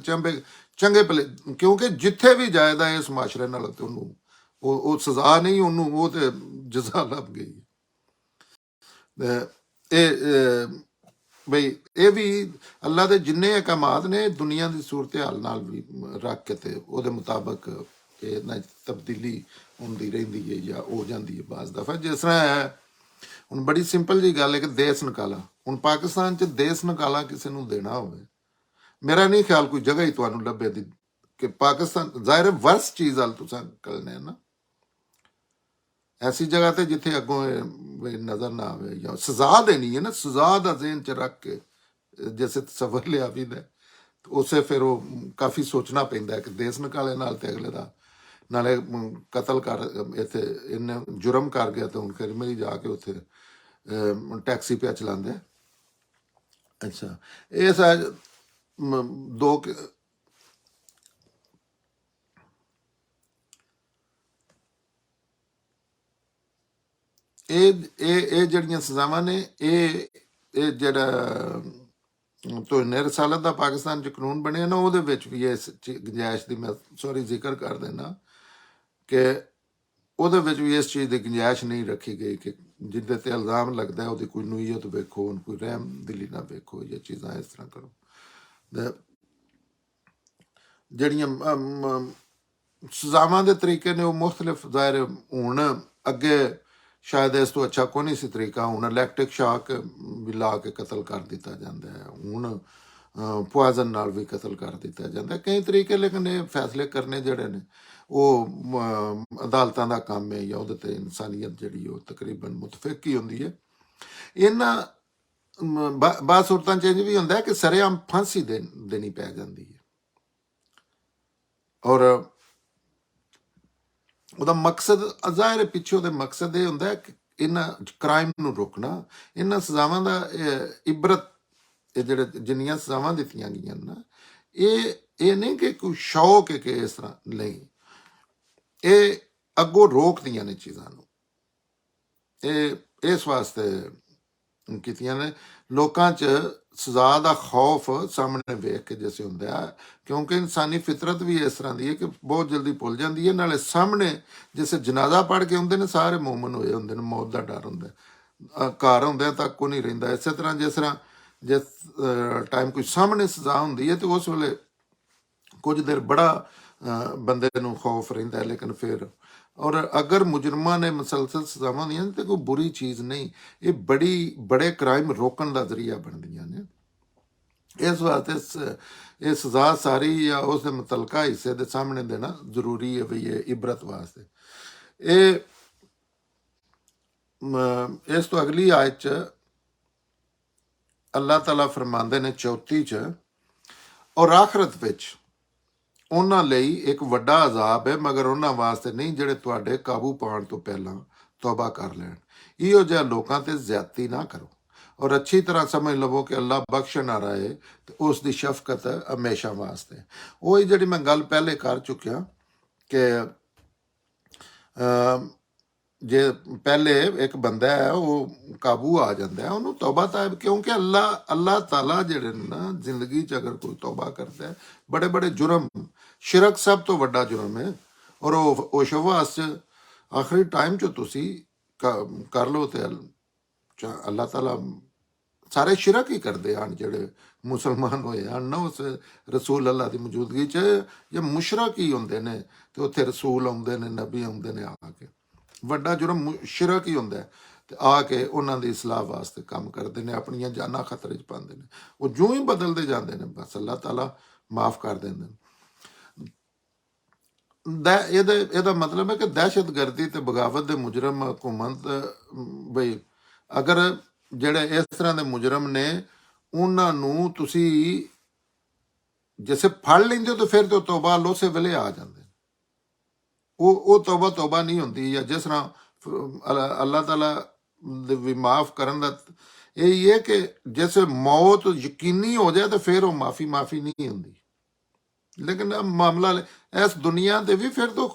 ਚੰਗੇ ਭਲੇ, ਕਿਉਂਕਿ ਜਿੱਥੇ ਵੀ ਜਾਇਦਾ ਇਸ ਮਾਸ਼ਰੇ ਨਾਲ ਤੇ ਉਹਨੂੰ ਉਹ ਸਜ਼ਾ ਨਹੀਂ, ਉਹਨੂੰ ਉਹ ਤੇ ਜਜ਼ਾ ਲੱਭ ਗਈ। ਇਹ ਬਈ ਇਹ ਵੀ ਅੱਲਾ ਦੇ ਜਿੰਨੇ ਅਹਿਕਾਮਾਤ ਨੇ ਦੁਨੀਆ ਦੀ ਸੂਰਤ ਹਾਲ ਨਾਲ ਵੀ ਰੱਖ ਕੇ ਤੇ ਉਹਦੇ ਮੁਤਾਬਕ ਇਹਨਾਂ ਤਬਦੀਲੀ ਹੁੰਦੀ ਰਹਿੰਦੀ ਹੈ ਜਾਂ ਹੋ ਜਾਂਦੀ ਹੈ ਬਾਜ਼ ਦਫਾ। ਜਿਸ ਤਰ੍ਹਾਂ ਹੈ ਹੁਣ ਬੜੀ ਸਿੰਪਲ ਜੀ ਗੱਲ ਹੈ ਕਿ ਦੇਸ ਨਿਕਾਲਾ, ਹੁਣ ਪਾਕਿਸਤਾਨ 'ਚ ਦੇਸ ਨਿਕਾਲਾ ਕਿਸੇ ਨੂੰ ਦੇਣਾ ਹੋਵੇ, ਮੇਰਾ ਨਹੀਂ ਖਿਆਲ ਕੋਈ ਜਗ੍ਹਾ ਹੀ ਤੁਹਾਨੂੰ ਲੱਭੇ ਦੀ ਕਿ ਪਾਕਿਸਤਾਨ ਜ਼ਾਹਿਰ ਵਰਸ ਚੀਜ਼ ਹਾਲ ਤੁਸੀਂ ਕਰਨੇ ਨਾ, ਐਸੀ ਜਗ੍ਹਾ ਤੇ ਜਿੱਥੇ ਅੱਗੋਂ ਨਜ਼ਰ ਨਾ ਆਵੇ ਜਾਂ ਸਜ਼ਾ ਦੇਣੀ ਹੈ ਨਾ, ਸਜ਼ਾ ਦਾ ਜ਼ਿਹਨ 'ਚ ਰੱਖ ਕੇ ਜੈਸੇ ਤਸੱਵਰ ਲਿਆ ਵੀ ਦਾ, ਉਸੇ ਫਿਰ ਉਹ ਕਾਫੀ ਸੋਚਣਾ ਪੈਂਦਾ ਕਿ ਦੇਸ ਨਿਕਾਲੇ ਨਾਲ ਤੇ ਅਗਲੇ ਦਾ ਨਾਲੇ ਕਤਲ ਕਰ, ਇੱਥੇ ਇਹਨੇ ਜੁਰਮ ਕਰ ਗਿਆ ਤੇ ਹੁਣ ਫਿਰ ਮੇਰੀ ਜਾ ਕੇ ਉੱਥੇ ਟੈਕਸੀ ਪਿਆ ਚਲਾਉਂਦੇ। ਅੱਛਾ, ਇਹ ਸਾਜ ਦੋ ਇਹ ਜਿਹੜੀਆਂ ਸਜ਼ਾਵਾਂ ਨੇ, ਇਹ ਜਿਹੜਾ ਤੋਹੀਨੇ ਰਸਾਲਤ ਦਾ ਪਾਕਿਸਤਾਨ 'ਚ ਕਾਨੂੰਨ ਬਣਿਆ ਨਾ, ਉਹਦੇ ਵਿੱਚ ਵੀ ਇਸ ਗੁੰਜਾਇਸ਼ ਦੀ ਮੈਂ ਜ਼ਿਕਰ ਕਰ ਦੇਣਾ ਕਿ ਉਹਦੇ ਵਿੱਚ ਵੀ ਇਸ ਚੀਜ਼ ਦੀ ਗੁੰਜਾਇਸ਼ ਨਹੀਂ ਰੱਖੀ ਗਈ ਕਿ ਜਿੱਦੇ ਤੇ ਇਲਜ਼ਾਮ ਲੱਗਦਾ ਉਹਦੀ ਕੋਈ ਨੂਈਅਤ ਵੇਖੋ, ਕੋਈ ਰਹਿਮ ਦਿਲੀ ਨਾ ਵੇਖੋ, ਜਾਂ ਚੀਜ਼ਾਂ ਇਸ ਤਰ੍ਹਾਂ ਕਰੋ। ਜਿਹੜੀਆਂ ਸਜ਼ਾਵਾਂ ਦੇ ਤਰੀਕੇ ਨੇ ਉਹ ਮੁਖਤਲਿਫ ਜ਼ਾਹਿਰ, ਹੁਣ ਅੱਗੇ ਸ਼ਾਇਦ ਇਸ ਤੋਂ ਅੱਛਾ ਕੋਈ ਨਹੀਂ ਸੀ ਤਰੀਕਾ, ਹੁਣ ਇਲੈਕਟ੍ਰਿਕ ਸ਼ਾਕ ਵੀ ਲਾ ਕੇ ਕਤਲ ਕਰ ਦਿੱਤਾ ਜਾਂਦਾ ਹੈ, ਹੁਣ ਪੁਆਇਜ਼ਨ ਨਾਲ ਵੀ ਕਤਲ ਕਰ ਦਿੱਤਾ ਜਾਂਦਾ, ਕਈ ਤਰੀਕੇ। ਲੇਕਿਨ ਇਹ ਫੈਸਲੇ ਕਰਨੇ ਜਿਹੜੇ ਨੇ ਉਹ ਅਦਾਲਤਾਂ ਦਾ ਕੰਮ ਹੈ, ਜਾਂ ਉਹਦੇ 'ਤੇ ਇਨਸਾਨੀਅਤ ਜਿਹੜੀ ਉਹ ਤਕਰੀਬਨ ਮੁਤਫਿਕ ਹੀ ਹੁੰਦੀ ਹੈ। ਇਹਨਾਂ ਬਾਅਦ ਸੂਰਤਾਂ 'ਚ ਇੰਝ ਵੀ ਹੁੰਦਾ ਕਿ ਸਰੇਆਮ ਫਾਂਸੀ ਦੇਣੀ ਪੈ ਜਾਂਦੀ ਹੈ, ਔਰ ਉਹਦਾ ਮਕਸਦ ਜ਼ਾਹਿਰ ਪਿੱਛੇ ਉਹਦੇ ਮਕਸਦ ਇਹ ਹੁੰਦਾ ਕਿ ਇਹਨਾਂ ਕ੍ਰਾਈਮ ਨੂੰ ਰੋਕਣਾ। ਇਹਨਾਂ ਸਜ਼ਾਵਾਂ ਦਾ ਇਬਰਤ, ਇਹ ਜਿਹੜੇ ਜਿੰਨੀਆਂ ਸਜ਼ਾਵਾਂ ਦਿੱਤੀਆਂ ਗਈਆਂ ਨਾ, ਇਹ ਨਹੀਂ ਕਿ ਕੋਈ ਸ਼ੌਕ ਹੈ ਕਿ ਇਸ ਤਰ੍ਹਾਂ ਨਹੀਂ, ਇਹ ਅੱਗੋਂ ਰੋਕਦੀਆਂ ਨੇ ਚੀਜ਼ਾਂ ਨੂੰ। ਇਹ ਇਸ ਵਾਸਤੇ ਕੀਤੀਆਂ ਨੇ ਲੋਕਾਂ 'ਚ ਸਜ਼ਾ ਦਾ ਖੌਫ ਸਾਹਮਣੇ ਵੇਖ ਕੇ ਜੈਸੇ ਹੁੰਦਾ, ਕਿਉਂਕਿ ਇਨਸਾਨੀ ਫਿਤਰਤ ਵੀ ਇਸ ਤਰ੍ਹਾਂ ਦੀ ਹੈ ਕਿ ਬਹੁਤ ਜਲਦੀ ਭੁੱਲ ਜਾਂਦੀ ਹੈ। ਨਾਲੇ ਸਾਹਮਣੇ ਜੈਸੇ ਜਨਾਜ਼ਾ ਪੜ੍ਹ ਕੇ ਹੁੰਦੇ ਨੇ, ਸਾਰੇ ਮੂਮਨ ਹੋਏ ਹੁੰਦੇ ਨੇ, ਮੌਤ ਦਾ ਡਰ ਹੁੰਦਾ, ਘਰ ਹੁੰਦਿਆਂ ਤੱਕ ਕੋ ਨਹੀਂ ਰਹਿੰਦਾ। ਇਸੇ ਤਰ੍ਹਾਂ ਜਿਸ ਟਾਈਮ ਕੋਈ ਸਾਹਮਣੇ ਸਜ਼ਾ ਹੁੰਦੀ ਹੈ ਤੇ ਉਸ ਵੇਲੇ ਕੁਝ ਦੇਰ ਬੜਾ ਬੰਦੇ ਨੂੰ ਖੌਫ ਰਹਿੰਦਾ, ਲੇਕਿਨ ਫਿਰ ਔਰ ਅਗਰ ਮੁਜਰਮਾਂ ਨੇ ਮੁਸਲਸਲ ਸਜ਼ਾਵਾਂ ਦੀਆਂ ਤੇ ਕੋਈ ਬੁਰੀ ਚੀਜ਼ ਨਹੀਂ, ਇਹ ਬੜੇ ਕ੍ਰਾਈਮ ਰੋਕਣ ਦਾ ਜ਼ਰੀਆ ਬਣਦੀਆਂ ਨੇ। ਇਸ ਵਾਸਤੇ ਇਹ ਸਜ਼ਾ ਸਾਰੀ ਜਾਂ ਉਸ ਦੇ ਮੁਤਲਕਾ ਹਿੱਸੇ ਦੇ ਸਾਹਮਣੇ ਦੇਣਾ ਜ਼ਰੂਰੀ ਹੈ ਵੀ ਇਹ ਇਬਰਤ ਵਾਸਤੇ। ਇਹ ਇਸ ਤੋਂ ਅਗਲੀ ਆਇਤ 'ਚ ਅੱਲਾਹ ਤਾਲਾ ਫਰਮਾਉਂਦੇ ਨੇ 34 'ਚ, ਔਰ ਆਖਰਤ ਵਿੱਚ ਉਹਨਾਂ ਲਈ ਇੱਕ ਵੱਡਾ ਅਜ਼ਾਬ ਹੈ, ਮਗਰ ਉਹਨਾਂ ਵਾਸਤੇ ਨਹੀਂ ਜਿਹੜੇ ਤੁਹਾਡੇ ਕਾਬੂ ਪਾਉਣ ਤੋਂ ਪਹਿਲਾਂ ਤੌਬਾ ਕਰ ਲੈਣ। ਇਹੋ ਜਿਹਾ ਲੋਕਾਂ ਤੇ ਜ਼ਿਆਦਤੀ ਨਾ ਕਰੋ, ਔਰ ਅੱਛੀ ਤਰ੍ਹਾਂ ਸਮਝ ਲਵੋ ਕਿ ਅੱਲਾ ਬਖਸ਼ਣ ਆ ਰਹਾ ਹੈ ਤੇ ਉਸ ਦੀ ਸ਼ਫਕਤ ਹਮੇਸ਼ਾ ਵਾਸਤੇ। ਉਹੀ ਜਿਹੜੀ ਮੈਂ ਗੱਲ ਪਹਿਲੇ ਕਰ ਚੁੱਕਿਆ ਕਿ ਜੇ ਪਹਿਲੇ ਇੱਕ ਬੰਦਾ ਹੈ ਉਹ ਕਾਬੂ ਆ ਜਾਂਦਾ ਹੈ ਉਹਨੂੰ ਤੌਬਾ ਤਾਇਬ, ਕਿਉਂਕਿ ਅੱਲਾਹ ਤਾਲਾ ਜਿਹੜੇ ਨੇ ਨਾ ਜ਼ਿੰਦਗੀ 'ਚ ਅਗਰ ਕੋਈ ਤੌਬਾ ਕਰਦਾ ਹੈ, ਬੜੇ ਬੜੇ ਜੁਰਮ, ਸ਼ਿਰਕ ਸਭ ਤੋਂ ਵੱਡਾ ਜੁਰਮ ਹੈ, ਔਰ ਉਹ ਸ਼ਵਾਸ 'ਚ ਆਖਰੀ ਟਾਈਮ 'ਚ ਤੁਸੀਂ ਕਰ ਲਓ ਤੇ ਅੱਲਾਹ ਤਾਲਾ ਸਾਰੇ ਸ਼ਿਰਕ ਹੀ ਕਰਦੇ ਹਨ ਜਿਹੜੇ ਮੁਸਲਮਾਨ ਹੋਏ ਹਨ ਨਾ ਉਸ ਰਸੂਲ ਅੱਲਾਹ ਦੀ ਮੌਜੂਦਗੀ 'ਚ, ਜਾਂ ਮੁਸ਼ਰਕ ਹੀ ਹੁੰਦੇ ਨੇ ਤੇ ਉੱਥੇ ਰਸੂਲ ਆਉਂਦੇ ਨੇ, ਨਬੀ ਆਉਂਦੇ ਨੇ, ਆ ਕੇ ਵੱਡਾ ਜੁਰਮ ਸ਼ਿਰਕ ਹੀ ਹੁੰਦਾ ਹੈ। ਤੇ ਆ ਕੇ ਉਹਨਾਂ ਦੀ ਇਸਲਾਹ ਵਾਸਤੇ ਕੰਮ ਕਰਦੇ ਨੇ, ਆਪਣੀਆਂ ਜਾਨਾਂ ਖਤਰੇ 'ਚ ਪਾਉਂਦੇ ਨੇ, ਉਹ ਜਿਉਂ ਹੀ ਬਦਲਦੇ ਜਾਂਦੇ ਨੇ ਬਸ ਅੱਲਾਹ ਤਾਲਾ ਮਾਫ ਕਰ ਦਿੰਦੇ ਨੇ। ਇਹਦਾ ਮਤਲਬ ਹੈ ਕਿ ਦਹਿਸ਼ਤਗਰਦੀ ਤੇ ਬਗਾਵਤ ਦੇ ਮੁਜਰਮ ਹਕੂਮਤ ਬਈ ਅਗਰ ਜਿਹੜੇ ਇਸ ਤਰ੍ਹਾਂ ਦੇ ਮੁਜਰਮ ਨੇ ਉਹਨਾਂ ਨੂੰ ਤੁਸੀਂ ਜਿਵੇਂ ਫੜ ਲੈਂਦੇ ਹੋ ਤਾਂ ਫਿਰ ਤੋਂ ਤੌਬਾ ਉਸੇ ਵੇਲੇ ਆ ਜਾਂਦੇ, ਉਹ ਤੌਬਾ ਨਹੀਂ ਹੁੰਦੀ। ਜਾਂ ਜਿਸ ਤਰ੍ਹਾਂ ਅੱਲਾਹ ਤਾਲਾ ਦੇ ਵੀ ਮਾਫ ਕਰਨ ਦਾ ਇਹ ਹੈ ਕਿ ਜਿਸ ਮੌਤ ਯਕੀਨੀ ਹੋ ਜਾਏ ਤਾਂ ਫਿਰ ਉਹ ਮਾਫੀ ਨਹੀਂ ਹੁੰਦੀ। ਲੇਕਿਨ ਮਾਮਲਾ ਇਸ ਦੁਨੀਆ ਤੇ ਵੀ ਫਿਰ ਤੋਂ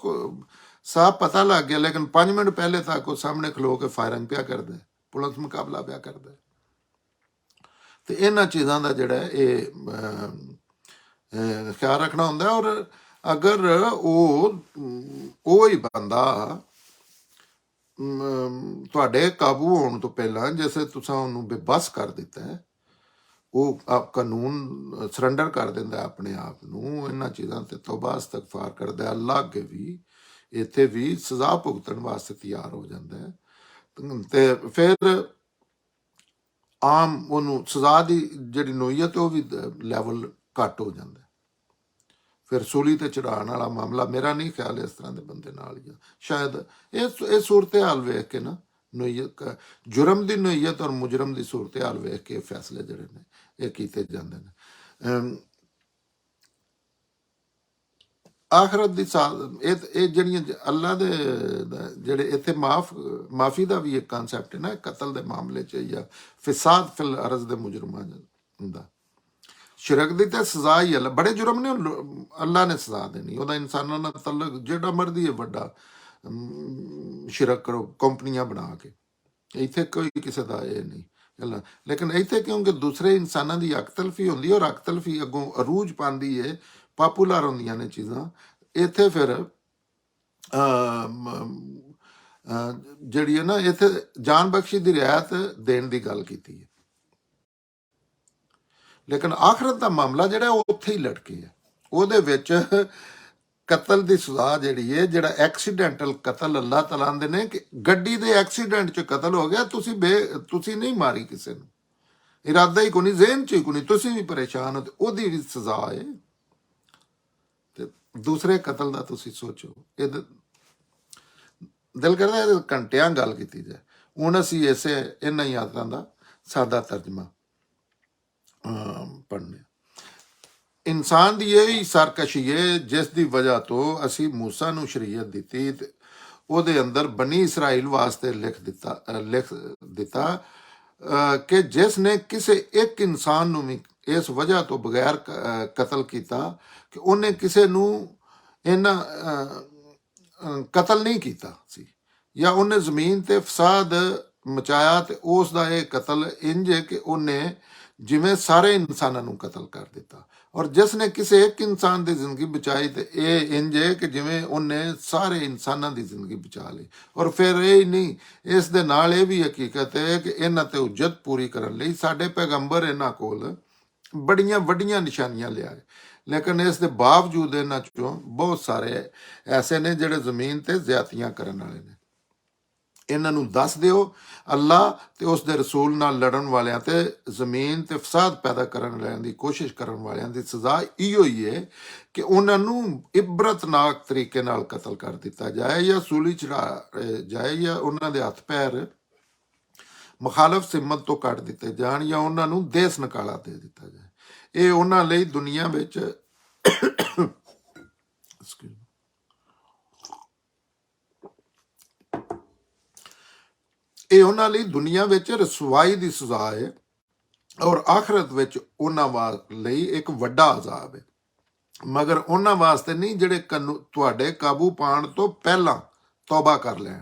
ਸਾਫ ਪਤਾ ਲੱਗ ਗਿਆ, ਲੇਕਿਨ 5 ਮਿੰਟ ਪਹਿਲੇ ਤੱਕ ਉਹ ਸਾਹਮਣੇ ਖਲੋ ਕੇ ਫਾਇਰਿੰਗ ਪਿਆ ਕਰਦਾ, ਪੁਲਿਸ ਮੁਕਾਬਲਾ ਪਿਆ ਕਰਦਾ। ਤੇ ਇਹਨਾਂ ਚੀਜ਼ਾਂ ਦਾ ਜਿਹੜਾ ਇਹ ਖਿਆਲ ਰੱਖਣਾ ਹੁੰਦਾ। ਔਰ ਅਗਰ ਉਹ ਹੀ ਬੰਦਾ ਤੁਹਾਡੇ ਕਾਬੂ ਹੋਣ ਤੋਂ ਪਹਿਲਾਂ ਜਿਵੇਂ ਤੁਸੀਂ ਉਹਨੂੰ ਬੇਬਸ ਕਰ ਦਿੱਤਾ ਹੈ, ਉਹ ਕਾਨੂੰਨ ਸਰੈਂਡਰ ਕਰ ਦਿੰਦਾ ਆਪਣੇ ਆਪ ਨੂੰ, ਇਹਨਾਂ ਚੀਜ਼ਾਂ ਤੇ ਤੌਬਾ ਇਸਤਗਫਾਰ ਕਰਦਾ, ਅੱਲਾਹ ਅੱਗੇ ਵੀ ਇੱਥੇ ਵੀ ਸਜ਼ਾ ਭੁਗਤਣ ਵਾਸਤੇ ਤਿਆਰ ਹੋ ਜਾਂਦਾ ਹੈ। ਤੇ ਫਿਰ ਆਮ ਉਹਨੂੰ ਸਜ਼ਾ ਦੀ ਜਿਹੜੀ ਨੋਈਅਤ ਉਹ ਵੀ ਲੈਵਲ ਘੱਟ ਹੋ ਜਾਂਦਾ। ਫਿਰ ਸੂਲੀ ਤੇ ਚੜਾਉਣ ਵਾਲਾ ਮਾਮਲਾ ਮੇਰਾ ਨਹੀਂ ਖਿਆਲ ਇਸ ਤਰ੍ਹਾਂ ਦੇ ਬੰਦੇ ਨਾਲ ਹੀ ਆ। ਸ਼ਾਇਦ ਇਹ ਸੂਰਤ ਹਾਲ ਵੇਖ ਕੇ ਨਾ ਨੋਈਅਤ ਜੁਰਮ ਦੀ ਨੋਈਅਤ ਔਰ ਮੁਜਰਮ ਦੀ ਸੂਰਤ ਹਾਲ ਵੇਖ ਕੇ ਫੈਸਲੇ ਜਿਹੜੇ ਨੇ ਇਹ ਕੀਤੇ ਜਾਂਦੇ ਨੇ। ਆਖਰਤ ਦੀ ਇਹ ਜਿਹੜੀਆਂ ਅੱਲਾ ਦੇ ਜਿਹੜੇ ਇੱਥੇ ਮਾਫੀ ਦਾ ਵੀ ਇੱਕ ਕਨਸੈਪਟ ਹੈ ਨਾ ਕਤਲ ਦੇ ਮਾਮਲੇ 'ਚ, ਜਾਂ ਫਿਸਾਦ ਫਿਲ ਅਰਜ਼ ਦੇ ਮੁਜਰਮਾਂ ਦਾ। ਸ਼ਿਰਕ ਦੀ ਤਾਂ ਸਜ਼ਾ ਹੀ ਅੱਲਾ, ਬੜੇ ਜੁਰਮ ਨੇ ਅੱਲਾ ਨੇ ਸਜ਼ਾ ਦੇਣੀ, ਉਹਦਾ ਇਨਸਾਨਾਂ ਨਾਲ ਤਲਕ ਜਿਹੜਾ ਮਰਜ਼ੀ ਹੈ ਵੱਡਾ ਸ਼ਿਰਕ ਕਰੋ ਕੰਪਨੀਆਂ ਬਣਾ ਕੇ, ਇੱਥੇ ਕੋਈ ਕਿਸੇ ਦਾ ਇਹ ਨਹੀਂ ਗੱਲਾਂ। ਲੇਕਿਨ ਇੱਥੇ ਕਿਉਂਕਿ ਦੂਸਰੇ ਇਨਸਾਨਾਂ ਦੀ ਅਕਤਲਫੀ ਹੁੰਦੀ ਔਰ ਅਕਤਲਫੀ ਅੱਗੋਂ ਅਰੂਜ ਪਾਉਂਦੀ ਹੈ, ਪਾਪੂਲਰ ਹੁੰਦੀਆਂ ਨੇ ਚੀਜ਼ਾਂ, ਇੱਥੇ ਫਿਰ ਜਿਹੜੀ ਹੈ ਨਾ ਇੱਥੇ ਜਾਨ ਬਖਸ਼ੀ ਦੀ ਰਿਆਇਤ ਦੇਣ ਦੀ ਗੱਲ ਕੀਤੀ ਹੈ। ਲੇਕਿਨ ਆਖਰਤ ਦਾ ਮਾਮਲਾ ਜਿਹੜਾ ਉਹ ਉੱਥੇ ਹੀ ਲਟਕੇ ਹੈ। ਉਹਦੇ ਵਿੱਚ ਕਤਲ ਦੀ ਸਜ਼ਾ ਜਿਹੜੀ ਹੈ, ਜਿਹੜਾ ਐਕਸੀਡੈਂਟਲ ਕਤਲ ਅੱਲਾਹ ਤਾਲਾ ਆਂਦੇ ਨੇ ਕਿ ਗੱਡੀ ਦੇ ਐਕਸੀਡੈਂਟ 'ਚ ਕਤਲ ਹੋ ਗਿਆ, ਤੁਸੀਂ ਨਹੀਂ ਮਾਰੀ ਕਿਸੇ ਨੂੰ, ਇਰਾਦਾ ਹੀ ਕੋਈ ਨਹੀਂ, ਜ਼ਹਿਨ 'ਚ ਹੀ ਕੋਈ ਨਹੀਂ, ਤੁਸੀਂ ਵੀ ਪਰੇਸ਼ਾਨ ਹੋ, ਤੇ ਉਹਦੀ ਵੀ ਸਜ਼ਾ ਹੈ। ਤੇ ਦੂਸਰੇ ਕਤਲ ਦਾ ਤੁਸੀਂ ਸੋਚੋ, ਇਹ ਦਿਲ ਕਰਦਾ ਇਹਦੇ ਘੰਟਿਆਂ ਗੱਲ ਕੀਤੀ ਜਾਏ। ਹੁਣ ਅਸੀਂ ਇਹਨਾਂ ਹੀ ਆਦਤਾਂ ਦਾ ਸਾਦਾ ਤਰਜਮਾ ਪੜ੍ਹਨੇ। ਇਨਸਾਨ ਦੀ ਇਹ ਸਰਕਸ਼ੀ ਹੈ ਜਿਸ ਦੀ ਵਜ੍ਹਾ ਤੋਂ ਅਸੀਂ ਮੂਸਾ ਨੂੰ ਸ਼ਰੀਅਤ ਦਿੱਤੀ ਤੇ ਉਹਦੇ ਅੰਦਰ ਬਨੀ ਇਸਰਾਈਲ ਵਾਸਤੇ ਲਿਖ ਦਿੱਤਾ ਕਿ ਜਿਸ ਨੇ ਕਿਸੇ ਇੱਕ ਇਨਸਾਨ ਨੂੰ ਵੀ ਇਸ ਵਜ੍ਹਾ ਤੋਂ ਬਗੈਰ ਕਤਲ ਕੀਤਾ ਕਿ ਉਹਨੇ ਕਿਸੇ ਨੂੰ ਇਹਨਾਂ ਕਤਲ ਨਹੀਂ ਕੀਤਾ ਸੀ, ਜਾਂ ਉਹਨੇ ਜ਼ਮੀਨ ਤੇ ਫਸਾਦ ਮਚਾਇਆ, ਤੇ ਉਸ ਦਾ ਇਹ ਕਤਲ ਇੰਜ ਹੈ ਕਿ ਉਹਨੇ ਜਿਵੇਂ ਸਾਰੇ ਇਨਸਾਨਾਂ ਨੂੰ ਕਤਲ ਕਰ ਦਿੱਤਾ। ਔਰ ਜਿਸ ਨੇ ਕਿਸੇ ਇੱਕ ਇਨਸਾਨ ਦੀ ਜ਼ਿੰਦਗੀ ਬਚਾਈ ਤੇ ਇਹ ਇੰਜ ਹੈ ਕਿ ਜਿਵੇਂ ਉਹਨੇ ਸਾਰੇ ਇਨਸਾਨਾਂ ਦੀ ਜ਼ਿੰਦਗੀ ਬਚਾ ਲਈ। ਔਰ ਫਿਰ ਇਹ ਨਹੀਂ, ਇਸ ਦੇ ਨਾਲ ਇਹ ਵੀ ਹਕੀਕਤ ਹੈ ਕਿ ਇਹਨਾਂ ਤੇ ਹੁਜਤ ਪੂਰੀ ਕਰਨ ਲਈ ਸਾਡੇ ਪੈਗੰਬਰ ਇਹਨਾਂ ਕੋਲ ਬੜੀਆਂ ਵੱਡੀਆਂ ਨਿਸ਼ਾਨੀਆਂ ਲਿਆਏ, ਲੇਕਿਨ ਇਸ ਦੇ ਬਾਵਜੂਦ ਇਹਨਾਂ 'ਚੋਂ ਬਹੁਤ ਸਾਰੇ ਐਸੇ ਨੇ ਜਿਹੜੇ ਜ਼ਮੀਨ ਤੇ ਜ਼ਿਆਦਤੀਆਂ ਕਰਨ ਵਾਲੇ ਨੇ। ਇਹਨਾਂ ਨੂੰ ਦੱਸ ਦਿਓ ਅੱਲਾਹ ਤੇ ਉਸ ਦੇ ਰਸੂਲ ਨਾਲ ਲੜਨ ਵਾਲਿਆਂ ਤੇ ਜ਼ਮੀਨ ਤੇ ਫਸਾਦ ਪੈਦਾ ਕਰਨ ਵਾਲਿਆਂ ਦੀ ਕੋਸ਼ਿਸ਼ ਕਰਨ ਵਾਲਿਆਂ ਦੀ ਸਜ਼ਾ ਇਹੋ ਹੀ ਹੈ ਕਿ ਉਹਨਾਂ ਨੂੰ ਇਬਰਤਨਾਕ ਤਰੀਕੇ ਨਾਲ ਕਤਲ ਕਰ ਦਿੱਤਾ ਜਾਏ, ਜਾਂ ਸੂਲੀ ਚੜਾ ਜਾਏ, ਜਾਂ ਉਹਨਾਂ ਦੇ ਹੱਥ ਪੈਰ ਮੁਖਾਲਫ ਸਿਮਤ ਤੋਂ ਕੱਟ ਦਿੱਤੇ ਜਾਣ, ਜਾਂ ਉਹਨਾਂ ਨੂੰ ਦੇਸ ਨਿਕਾਲਾ ਦੇ ਦਿੱਤਾ ਜਾਏ। ਇਹ ਉਹਨਾਂ ਲਈ ਦੁਨੀਆ ਵਿੱਚ ਇਹ ਉਹਨਾਂ ਲਈ ਦੁਨੀਆ ਵਿੱਚ ਰਸਵਾਈ ਦੀ ਸਜ਼ਾ ਹੈ, ਔਰ ਆਖਰਤ ਵਿੱਚ ਉਹਨਾਂ ਲਈ ਇੱਕ ਵੱਡਾ ਅਜ਼ਾਬ ਹੈ। ਮਗਰ ਉਹਨਾਂ ਵਾਸਤੇ ਨਹੀਂ ਜਿਹੜੇ ਤੁਹਾਡੇ ਕਾਬੂ ਪਾਉਣ ਤੋਂ ਪਹਿਲਾਂ ਤੌਬਾ ਕਰ ਲੈਣ।